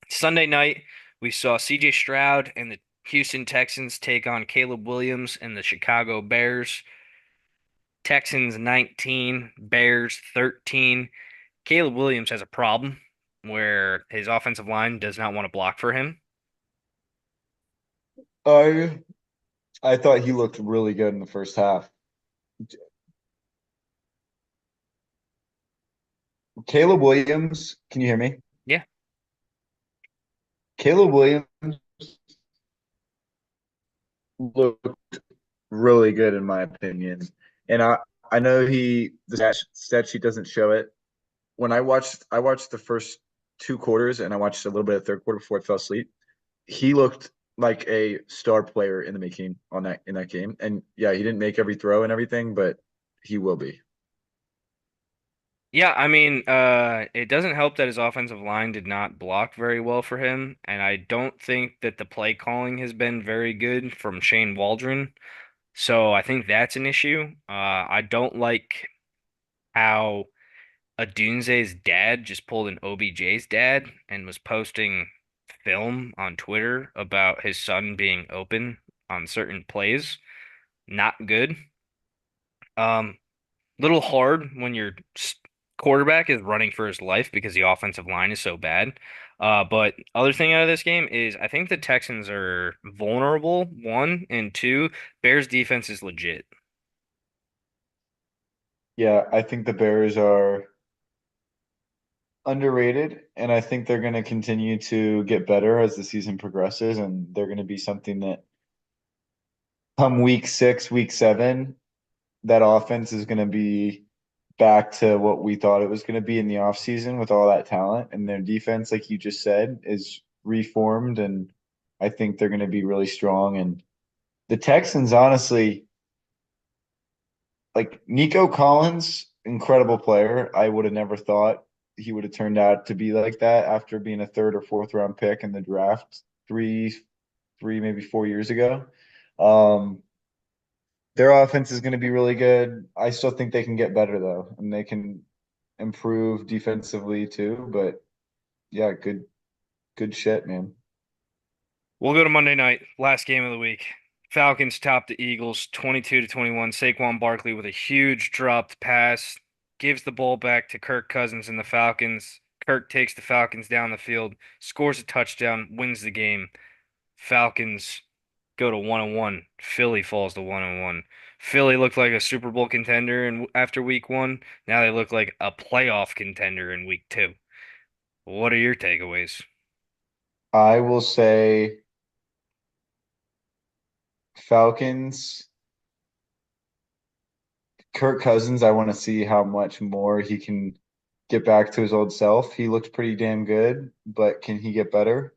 Sunday night, we saw CJ Stroud and the Houston Texans take on Caleb Williams and the Chicago Bears. Texans 19, Bears 13. Caleb Williams has a problem where his offensive line does not want to block for him. I I thought he looked really good in the first half. Caleb Williams, can you hear me? Yeah. Caleb Williams looked really good in my opinion. And I know the stat sheet doesn't show it. When I watched the first two quarters and I watched a little bit of third quarter before I fell asleep. He looked like a star player in the making on that in that game. And yeah, he didn't make every throw and everything, but he will be. Yeah, I mean, it doesn't help that his offensive line did not block very well for him, and I don't think that the play calling has been very good from Shane Waldron. So I think that's an issue. I don't like how Adunze's dad just pulled an OBJ's dad and was posting film on Twitter about his son being open on certain plays. Not good. Um, Little hard when your quarterback is running for his life because the offensive line is so bad. But other thing out of this game is I think the Texans are vulnerable, one, and two, Bears defense is legit. Yeah, I think the Bears are underrated, and I think they're going to continue to get better as the season progresses, and they're going to be something that come week 6, week 7, that offense is going to be back to what we thought it was going to be in the offseason with all that talent, and their defense, like you just said, is reformed, and I think they're going to be really strong. And the Texans, honestly, like Nico Collins, incredible player. I would have never thought he would have turned out to be like that after being a third or fourth round pick in the draft maybe 4 years ago. Um, their offense is going to be really good. I still think they can get better though, and they can improve defensively too. But yeah, good shit, man. We'll go to Monday night, last game of the week. Falcons top the Eagles 22 to 21. Saquon Barkley with a huge dropped pass gives the ball back to Kirk Cousins and the Falcons. Kirk takes the Falcons down the field, scores a touchdown, wins the game. Falcons go to 1-1. Philly falls to 1-1. Philly looked like a Super Bowl contender after week 1. Now they look like a playoff contender in week 2. What are your takeaways? I will say Falcons. Kirk Cousins, I want to see how much more he can get back to his old self. He looked pretty damn good, but can he get better?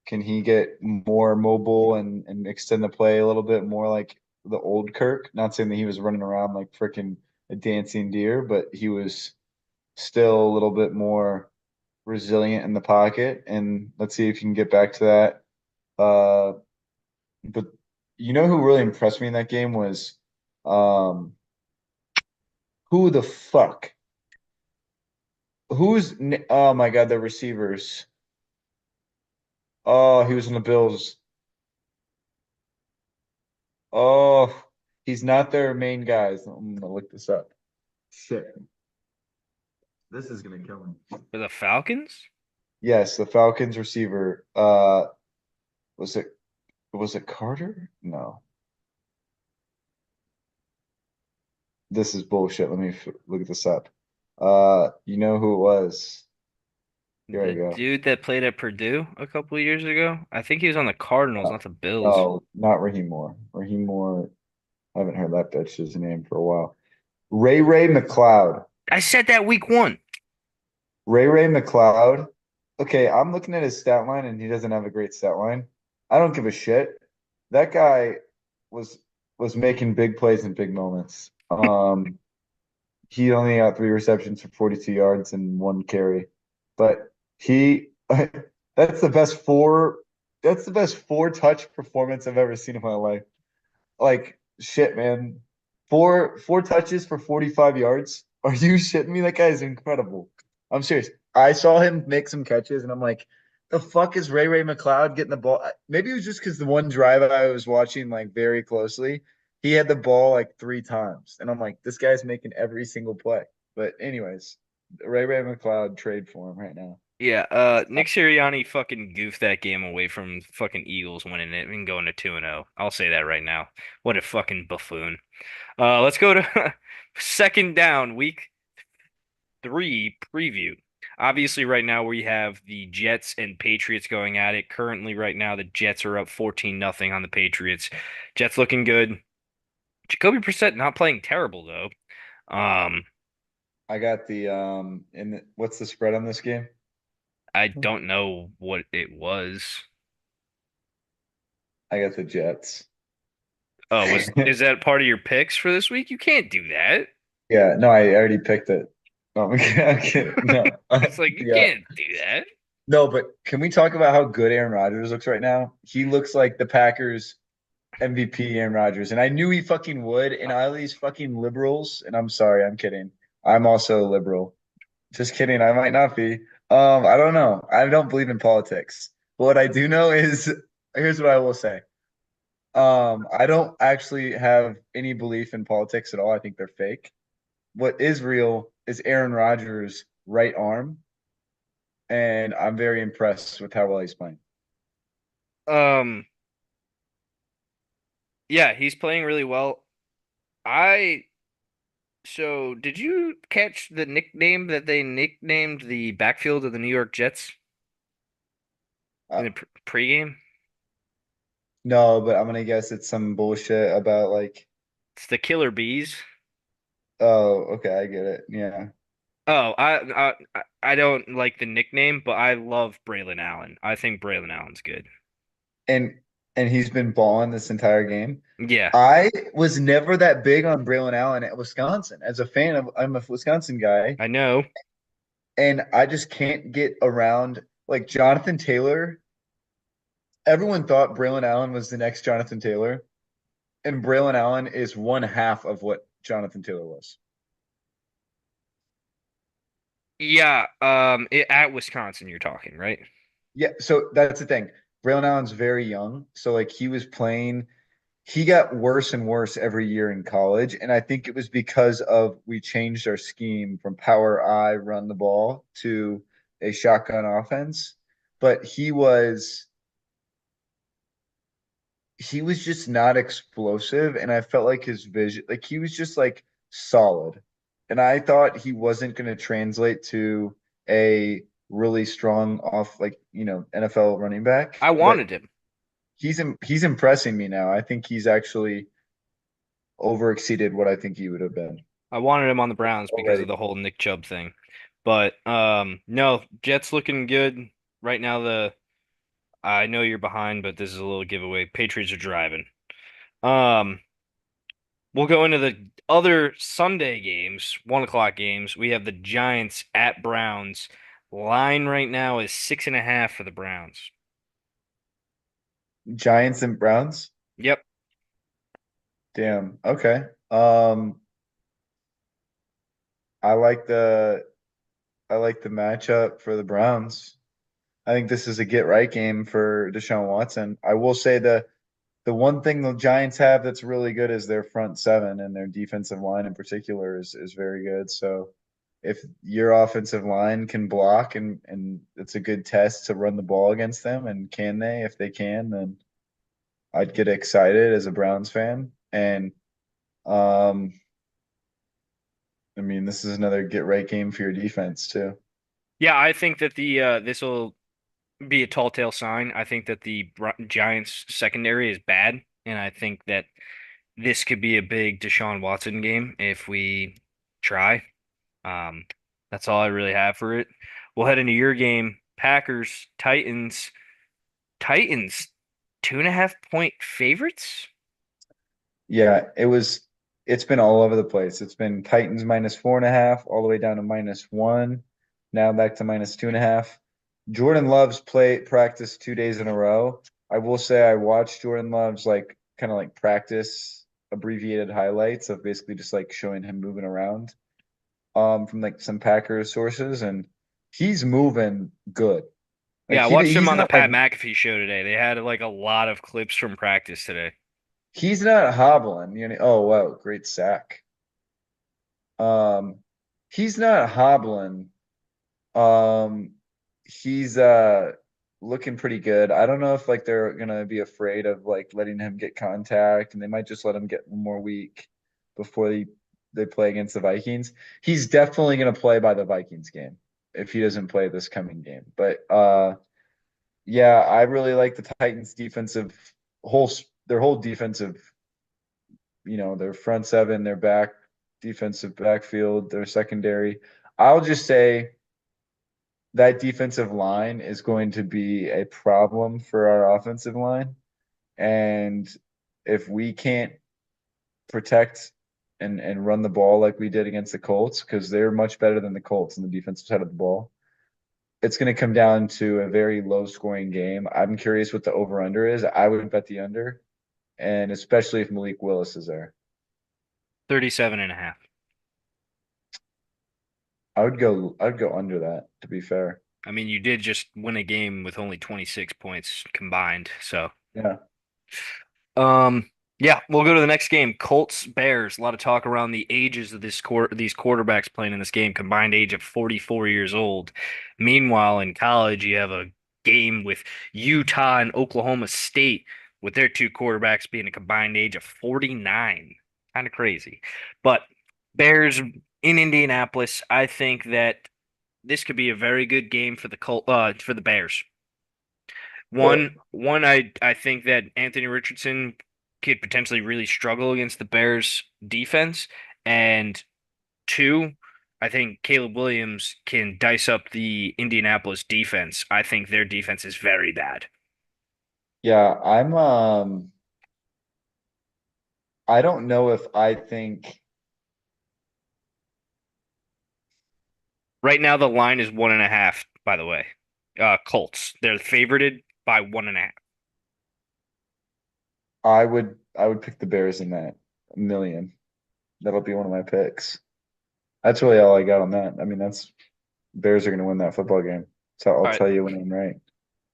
Can he get more mobile and extend the play a little bit more like the old Kirk? Not saying that he was running around like freaking a dancing deer, but he was still a little bit more resilient in the pocket. And let's see if he can get back to that. But you know who really impressed me in that game was um, who the fuck? Oh my God, the receivers. Oh, he was in the Bills. Oh, he's not their main guys. I'm gonna look this up. Shit, this is gonna kill me. For the Falcons? Yes, the Falcons receiver. Was it Carter? No, this is bullshit. Let me look this up. You know who it was? Here I The go. dude that played at Purdue a couple of years ago? I think he was on the Cardinals, not the Bills. No, not Raheem Moore. Raheem Moore. I haven't heard that bitch's name for a while. Ray McLeod. I said that week 1. Ray McLeod. Okay, I'm looking at his stat line and he doesn't have a great stat line. I don't give a shit. That guy was was making big plays in big moments. He only got 3 receptions for 42 yards and 1 carry. But he that's the best four touch performance I've ever seen in my life. Like shit, man. Four touches for 45 yards. Are you shitting me? That guy is incredible. I'm serious. I saw him make some catches and I'm like, the fuck is Ray McLeod getting the ball? Maybe it was just because the one drive I was watching like very closely, he had the ball like 3 times. And I'm like, this guy's making every single play. But anyways, Ray McLeod trade for him right now. Yeah, It's Nick Sirianni fucking goofed that game away from fucking Eagles winning it and going to 2-0. I'll say that right now. What a fucking buffoon. Let's go to second down, week 3 preview. Obviously, right now we have the Jets and Patriots going at it. Currently, right now, the Jets are up 14-0 on the Patriots. Jets looking good. Jacoby Brissett not playing terrible though. Um, I got the what's the spread on this game? I don't know what it was. I got the Jets. Oh, is that part of your picks for this week? You can't do that. Yeah, no, I already picked it. No, I'm kidding. No, It's like you yeah, can't do that. no, but can we talk about how good Aaron Rodgers looks right now? He looks like the Packers MVP Aaron Rodgers, and I knew he fucking would. And all these fucking liberals, and I'm sorry, I'm kidding. I'm also a liberal. Just kidding. I might not be. I don't know. I don't believe in politics. But what I do know is, here's what I will say. I don't actually have any belief in politics at all. I think they're fake. What is real is Aaron Rodgers' right arm, and I'm very impressed with how well he's playing. Um, yeah, he's playing really well. I so did you catch the nickname that they nicknamed the backfield of the New York Jets in Uh, the pregame? no, but I'm gonna guess it's some bullshit about like, It's the Killer Bees. oh, okay, I get it. Yeah. Oh, I don't like the nickname, but I love Braylon Allen. I think Braylon Allen's good. And he's been balling this entire game. Yeah, I was never that big on Braylon Allen at Wisconsin. As a fan of, I'm a Wisconsin guy, I know. and I just can't get around like Jonathan Taylor. Everyone thought Braylon Allen was the next Jonathan Taylor, and Braylon Allen is one half of what Jonathan Taylor was. Yeah, at Wisconsin you're talking, right? Yeah, so that's the thing. Braylon Allen's very young, so like he was playing. He got worse and worse every year in college, and I think it was because of we changed our scheme from power I run the ball to a shotgun offense. But he was just not explosive, and I felt like his vision, like he was just like solid. And I thought he wasn't going to translate to a really strong off like, NFL running back, I but wanted him. he's impressing me now. I think he's actually over exceeded what I think he would have been I wanted him on the Browns because of already. the whole Nick Chubb thing. But no, Jets looking good right now. The I know you're behind, but this is a little giveaway. Patriots are driving. Um, we'll go into the other Sunday games, 1 o'clock games. We have the Giants at Browns. Line right now is 6.5 for the Browns. Giants and Browns. Yep. Damn. Okay. Um, I like the I like the matchup for the Browns. I think this is a get right game for Deshaun Watson. I will say the one thing the Giants have that's really good is their front seven, and their defensive line in particular is very good. So if your offensive line can block, and it's a good test to run the ball against them, and can they? If they can, then I'd get excited as a Browns fan. And um, I mean, this is another get right game for your defense too. Yeah, I think that the this will be a tall tale sign. I think that the Giants secondary is bad, and I think that this could be a big Deshaun Watson game if we try. Um, that's all I really have for it. We'll head into your game. Packers, Titans. Titans, 2.5 point favorites? Yeah, it's been all over the place. It's been Titans minus 4.5, all the way down to -1, now back to -2.5. Jordan Love's play practice 2 days in a row. I will say I watched Jordan Love's like kind of like practice abbreviated highlights of basically just like showing him moving around from like some Packers sources, and he's moving good. Like Yeah, I watched him he's on the not like Pat McAfee show today. They had like a lot of clips from practice today. he's not hobbling. Oh wow, great sack. Um, he's not hobbling. Um, he's looking pretty good. I don't know if like they're gonna be afraid of like letting him get contact, and they might just let him get one more week before they play against the Vikings. He's definitely gonna play by the Vikings game if he doesn't play this coming game. But yeah, I really like the Titans defensive their whole defensive, their front seven, their back defensive backfield, their secondary. I'll just say that defensive line is going to be a problem for our offensive line. And if we can't protect and run the ball like we did against the Colts, because they're much better than the Colts on the defensive side of the ball, it's going to come down to a very low scoring game. I'm curious what the over under is. I would bet the under, and especially if Malik Willis is there. 37 and a half. I'd go under that, to be fair. I mean, you did just win a game with only 26 points combined. So, Yeah. um, yeah, we'll go to the next game. Colts Bears. A lot of talk around the ages of these quarterbacks playing in this game. Combined age of 44 years old. Meanwhile, in college, you have a game with Utah and Oklahoma State, with their two quarterbacks being a combined age of 49. Kind of crazy. But Bears in Indianapolis, I think that this could be a very good game for for the Bears. What I think that Anthony Richardson could potentially really struggle against the Bears defense, and two, I think Caleb Williams can dice up the Indianapolis defense. I think their defense is very bad. Yeah, I don't know if I think Right now, the line is 1.5, by the way. Colts. They're favorited by 1.5. I would pick the Bears in that a million. That'll be one of my picks. That's really all I got on that. I mean, that's Bears are going to win that football game. So I'll All right, tell you when I'm right.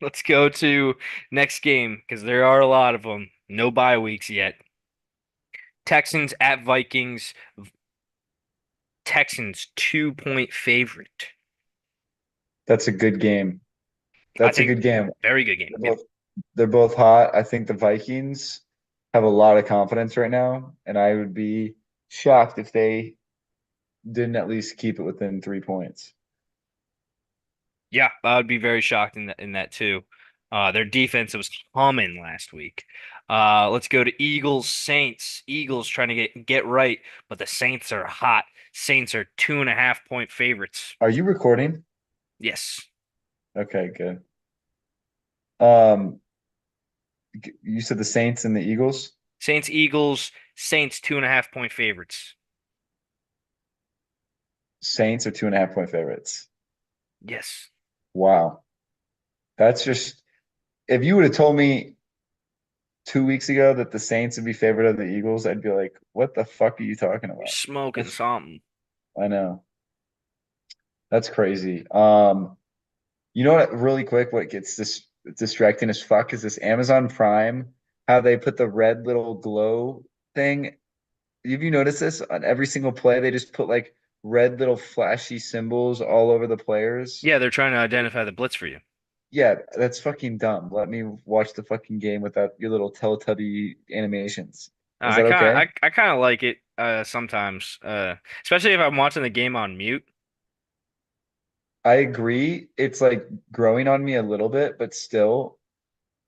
let's go to next game because there are a lot of them. No bye weeks yet. Texans at Vikings. Texans 2-point favorite. That's a good game. I That's a think good game. very good game. They're Yep. both they're both hot. I think the Vikings have a lot of confidence right now, and I would be shocked if they didn't at least keep it within 3 points. Yeah, I would be very shocked in that too. Their defense was humming last week. Let's go to Eagles Saints. Eagles trying to get right, but the Saints are hot. Saints are 2.5-point favorites. Are you recording? Yes. Okay, good. Um, you said the Saints and the Eagles? Saints Eagles. Saints 2.5-point favorites. Saints are 2.5 point favorites. Yes. Wow. That's just if you would have told me 2 weeks ago that the Saints would be favorite of the Eagles, I'd be like, what the fuck are you talking You're about? smoking That's something. I know. That's crazy. You know what, really quick, what gets this distracting as fuck is this Amazon Prime, how they put the red little glow thing. Have you noticed this on every single play? They just put like red little flashy symbols all over the players. Yeah, they're trying to identify the blitz for you. Yeah, that's fucking dumb. Let me watch the fucking game without your little Teletubby animations. Is that okay? I kind of like it sometimes, especially if I'm watching the game on mute. I agree. It's like growing on me a little bit, but still,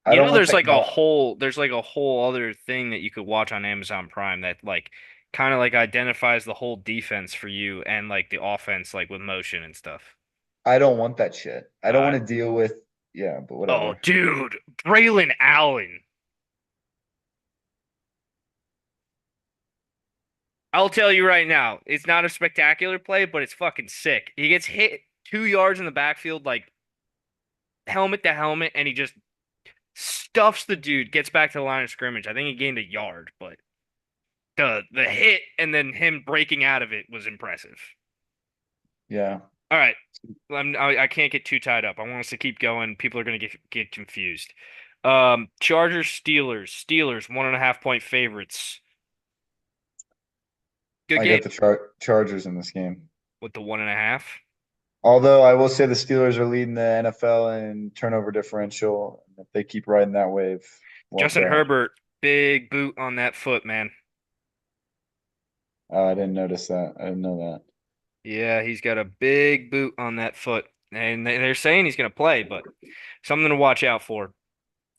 I You don't know, want technology. there's like a whole other thing that you could watch on Amazon Prime that like kind of like identifies the whole defense for you and like the offense like with motion and stuff. I don't want that shit. I don't want Uh, to deal with, yeah, but oh, whatever. dude, Braylon Allen. I'll tell you right now, it's not a spectacular play, but it's fucking sick. He gets hit 2 yards in the backfield, like helmet to helmet, and he just stuffs the dude, gets back to the line of scrimmage. I think he gained a yard, but the hit and then him breaking out of it was impressive. Yeah. All right. I can't get too tied up. I want us to keep going. People are going to get confused. Chargers, Steelers. Steelers, 1.5-point favorites. Good I game got the Chargers in this game. with the 1.5. Although I will say the Steelers are leading the NFL in turnover differential. If they keep riding that wave, watch Justin out. Herbert, big boot on that foot, man. I didn't notice that. I didn't know that. Yeah, he's got a big boot on that foot, and they're saying he's going to play, but something to watch out for.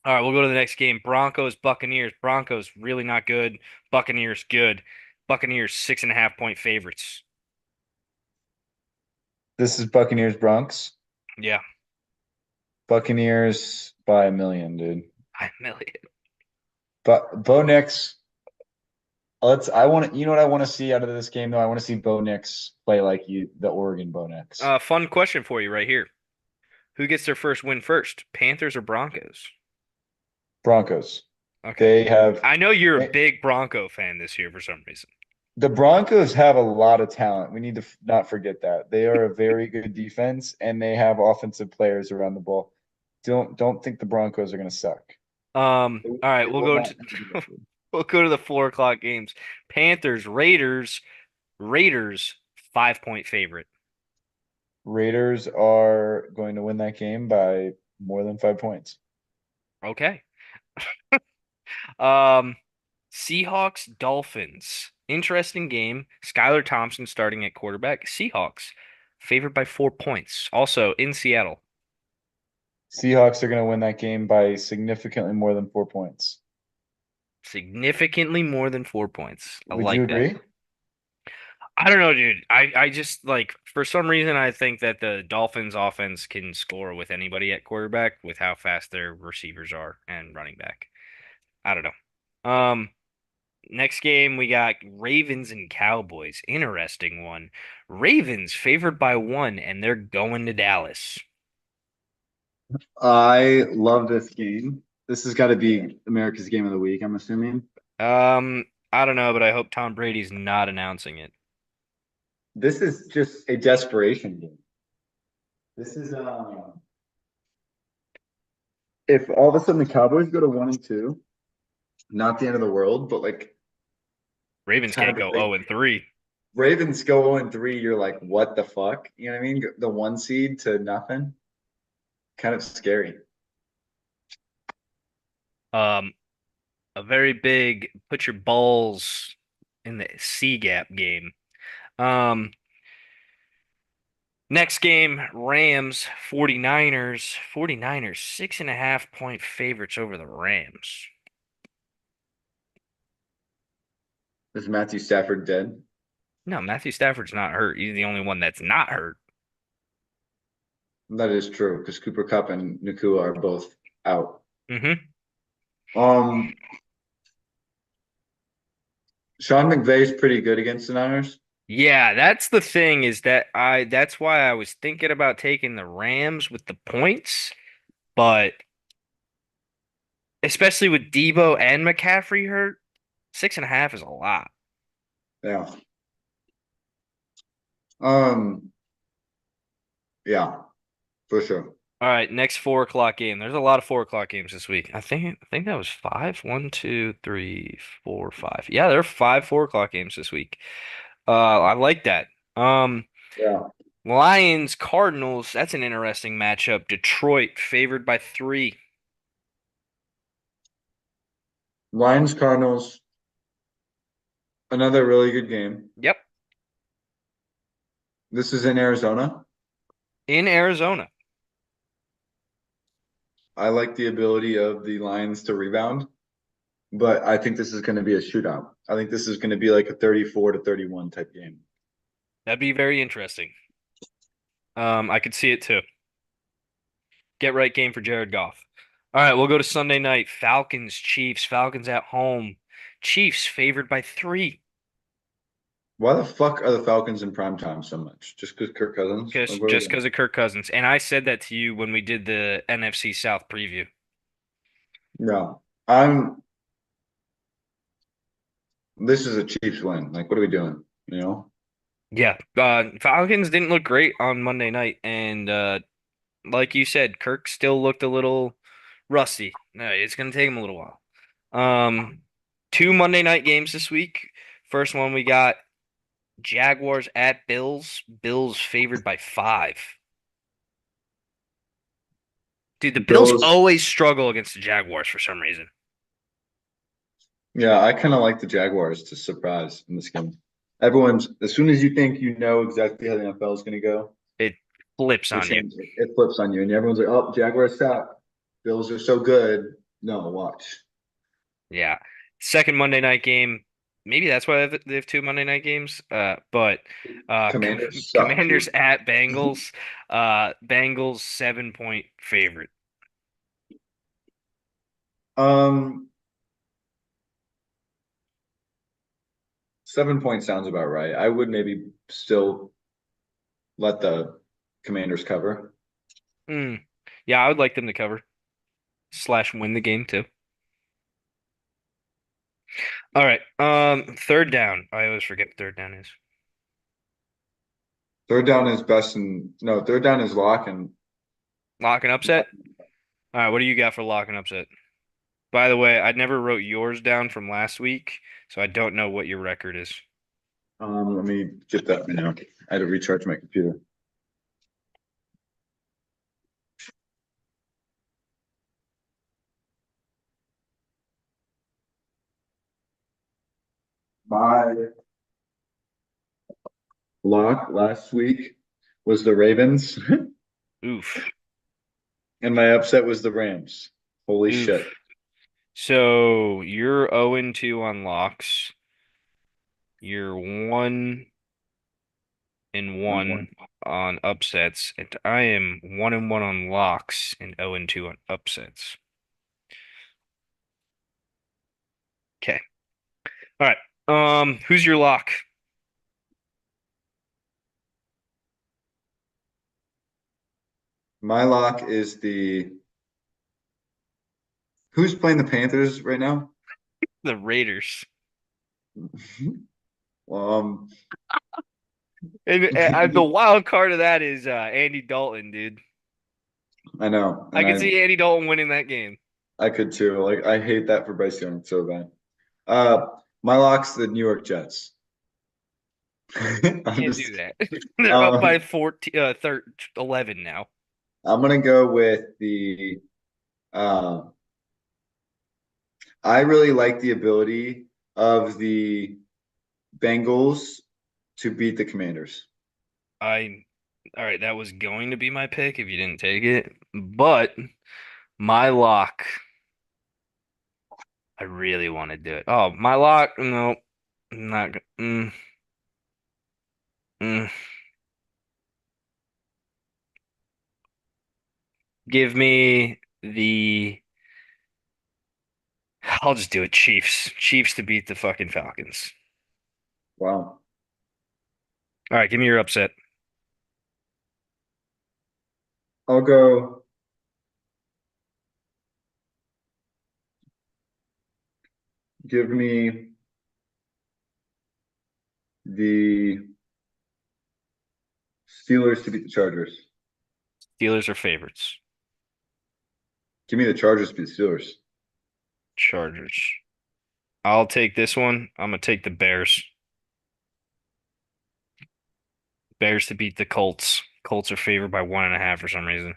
All right, we'll go to the next game. Broncos, Buccaneers. Broncos really not good. Buccaneers good. Buccaneers 6.5 point favorites. This is Buccaneers Bronx. Yeah, Buccaneers by a million, dude. a million. But Bo Nix, I want to, you know what I want to see out of this game though? I want to see Bo Nix play like the Oregon Bo Nix. Fun question for you right here. Who gets their first win first, Panthers or Broncos? Broncos. Okay. They have I know you're a they, big Bronco fan this year for some reason. the Broncos have a lot of talent. We need to not forget that. They are a very good defense and they have offensive players around the ball. Don't think the Broncos are going to suck. All right, They we'll will go not into be lifted. we'll go to the 4 o'clock games. Panthers, Raiders, Raiders 5 point favorite. Raiders are going to win that game by more than 5 points. Okay. Um, Seahawks, Dolphins. Interesting game. Skylar Thompson starting at quarterback. Seahawks favored by 4 points. Also in Seattle. Seahawks are going to win that game by significantly more than 4 points. Significantly more than 4 points. I Would you like that. agree? I don't know, dude. I just like for some reason I think that the Dolphins offense can score with anybody at quarterback with how fast their receivers are and running back. I don't know. Next game we got Ravens and Cowboys. Interesting one. Ravens favored by 1 and they're going to Dallas. I love this game. This has got to be America's game of the week, I'm assuming. I don't know, but I hope Tom Brady's not announcing it. This is just a desperation game. This is if all of a sudden the Cowboys go to 1-2, not the end of the world, but like it's Ravens kind can't of go like 0 and 3. Ravens go 0-3, you're like, what the fuck? You know what I mean? The one seed to nothing. Kind of scary. Um, a very big put your balls in the C gap game. Um, Next game, Rams, 49ers. 49ers, 6.5 point favorites over the Rams. Is Matthew Stafford dead? No, Matthew Stafford's not hurt. He's the only one that's not hurt. That is true because Cooper Kupp and Nakua are both out. Hmm. Um, Sean McVay's pretty good against the Niners. Yeah, that's the thing is that that's why I was thinking about taking the Rams with the points, but especially with Debo and McCaffrey hurt, 6.5 is a lot. Yeah. Um, yeah, for sure. All right, next 4 o'clock game. There's a lot of 4 o'clock games this week. I think that was five. 1, 2, 3, 4, 5. Yeah, there are 5 4 o'clock games this week. I like that. Um, Yeah. Lions, Cardinals. That's an interesting matchup. Detroit favored by 3. Lions, Cardinals, another really good game. Yep, This is in Arizona. in Arizona. I like the ability of the Lions to rebound, but I think this is going to be a shootout. I think this is going to be like a 34-31 type game. That'd be very interesting. I could see it too. Get right game for Jared Goff. All right, we'll go to Sunday night. Falcons, Chiefs. Falcons at home. Chiefs favored by 3. Why the fuck are the Falcons in prime time so much? Just because Kirk Cousins? Like, what are we Just doing? because of Kirk Cousins. And I said that to you when we did the NFC South preview. No, I'm. This is a Chiefs win. Like, what are we doing? You know? Yeah, Falcons didn't look great on Monday night, and like you said, Kirk still looked a little rusty. No, it's gonna take him a little while. Um, Two Monday night games this week. First one we got Jaguars at Bills. Bills favored by 5. Dude, the Bills Bills. always struggle against the Jaguars for some reason. Yeah, I kind of like the Jaguars to surprise in this game. Everyone's as soon as you think you know exactly how the NFL is going to go, It flips it on you. changes. It flips on you, and everyone's like, "Oh, Jaguars suck. Bills are so good." No, watch. Yeah. Second Monday night game. Maybe that's why they have two Monday night games. But Commanders suck Commanders too. at Bengals. Bengals 7-point favorite. Um, 7 point sounds about right. I would maybe still let the Commanders cover. Mm. Yeah, I would like them to cover slash win the game too. All right. Third down. I always forget what third down is. Third down is best, and no, third down is lock and Lock and upset. All right. What do you got for lock and upset? By the way, I never wrote yours down from last week, so I don't know what your record is. let me get that right now. I had to recharge my computer. My lock last week was the Ravens, Oof. and my upset was the Rams. Holy shit. Oof. So you're 0-2 on locks. You're 1-1 on upsets, and I am 1-1 on locks and 0-2 on upsets. Okay. All right. Who's your lock? My lock is the who's playing the Panthers right now? The Raiders. Um, And the wild card of that is Andy Dalton, dude. I know, I and could I see Andy Dalton winning that game. I could too. Like I hate that for Bryce Young so bad. Uh, my lock's the New York Jets. I'm Can't just do that. They're up by um 14, 11 now. I'm gonna go with the um I really like the ability of the Bengals to beat the Commanders. I All right, that was going to be my pick if you didn't take it, but my lock, I really want to do it. Oh, my lock, no, I'm not. Mm. Give me the. I'll just do it. Chiefs. Chiefs to beat the fucking Falcons. Wow. All right, give me your upset. I'll go give me the Steelers to beat the Chargers. Steelers are favorites. Give me the Chargers to beat the Steelers. Chargers. I'll take this one. I'm gonna take the Bears. Bears to beat the Colts. Colts are favored by 1.5 for some reason.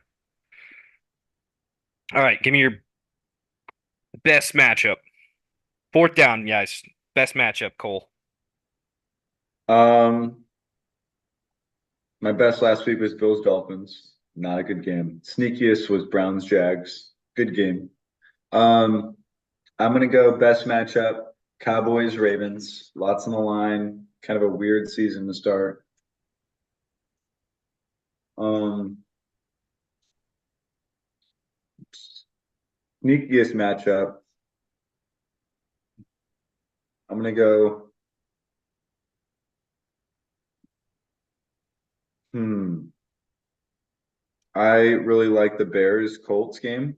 All right, give me your best matchup. Fourth down, guys. Best matchup, Cole. Um, my best last week was Bills Dolphins. Not a good game. Sneakiest was Browns Jags. Good game. Um, I'm gonna go best matchup, Cowboys Ravens. Lots on the line. Kind of a weird season to start. Um, Sneakiest matchup. I'm gonna go. Hmm. I really like the Bears Colts game.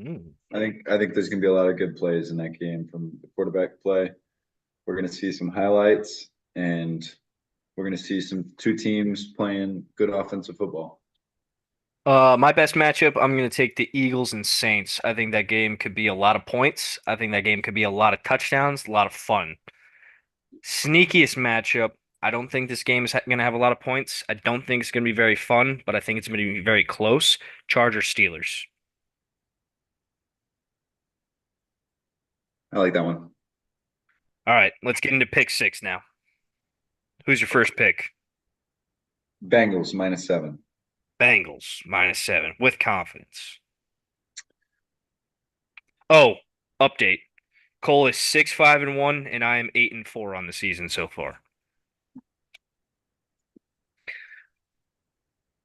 Mm. I think there's gonna be a lot of good plays in that game from the quarterback play. We're gonna see some highlights, and we're gonna see some two teams playing good offensive football. My best matchup, I'm going to take the Eagles and Saints. I think that game could be a lot of points. I think that game could be a lot of touchdowns, a lot of fun. Sneakiest matchup, I don't think this game is going to have a lot of points. I don't think it's going to be very fun, but I think it's going to be very close. Chargers Steelers. I like that one. All right, let's get into pick six now. Who's your first pick? Bengals -7. Bengals -7 with confidence. Oh, update. Cole is 6-5-1, and I am 8-4 on the season so far.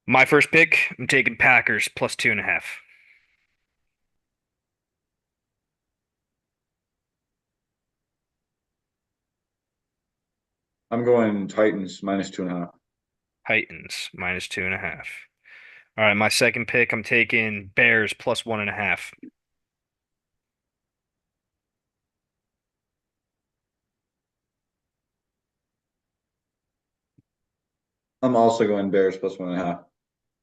My first pick, I'm taking Packers +2.5. I'm going Titans -2.5. Titans -2.5. All right, my second pick, I'm taking Bears +1.5. I'm also going Bears +1.5.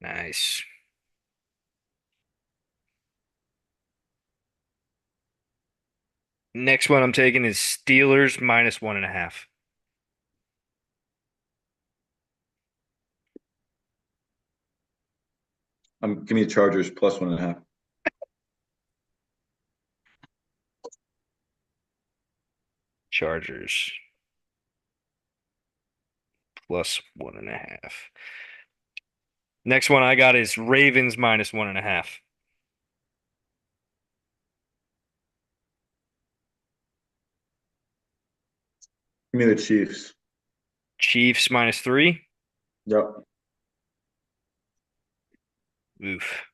Nice. Next one I'm taking is Steelers -1.5. Give me the Chargers +1.5. Chargers +1.5. Next one I got is Ravens -1.5. Give me the Chiefs. Chiefs -3. Yep. Oof.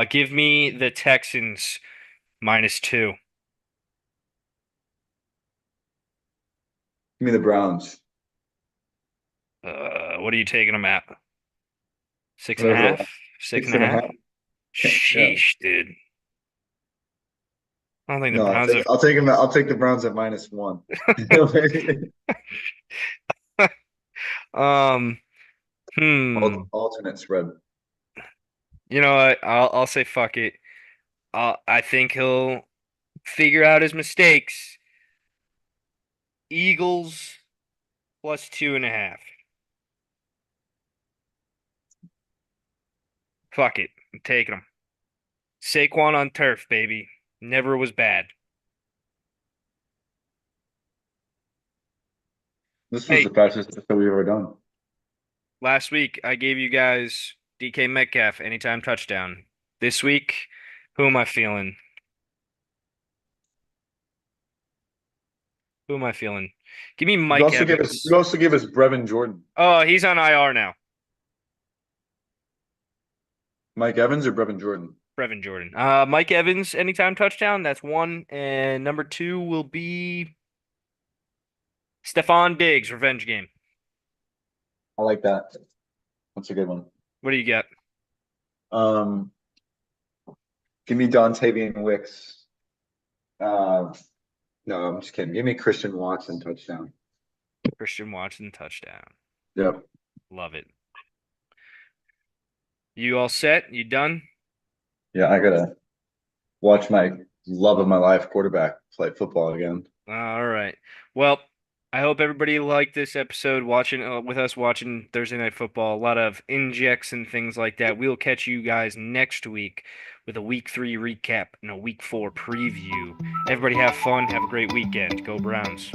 Give me the Texans -2. Give me the Browns. What are you taking them at? Six and a Whatever the half? Six six and a and a half? half. Yeah. Sheesh, dude. I don't think the No, Browns have. I'll take them. I'll take the Browns at -1. Um, hmm. Alternate spread. You know what? I'll say fuck it. I think he'll figure out his mistakes. Eagles +2.5. Fuck it. I'm taking them. Saquon on turf, baby. Never was bad. This was Hey, the fastest that we've ever done. last week I gave you guys DK Metcalf anytime touchdown. This week, who am I feeling? Who am I feeling? Give me You Mike also gave us. Evans. You also gave us Brevin Jordan. Oh, he's on IR now. Mike Evans or Brevin Jordan. Brevin Jordan. Mike Evans, anytime touchdown. That's one. And number two will be Stephon Diggs, revenge game. I like that. That's a good one. What do you got? Um, Give me Dontavian Wicks. Uh, no, I'm just kidding. Give me Christian Watson touchdown. Christian Watson, touchdown. Yep. Love it. You all set? You done? Yeah, I gotta watch my love of my life quarterback play football again. All right. Well, I hope everybody liked this episode watching with us watching Thursday Night Football. A lot of injects and things like that. We'll catch you guys next week with a week 3 recap and a week 4 preview. Everybody have fun. Have a great weekend. Go Browns.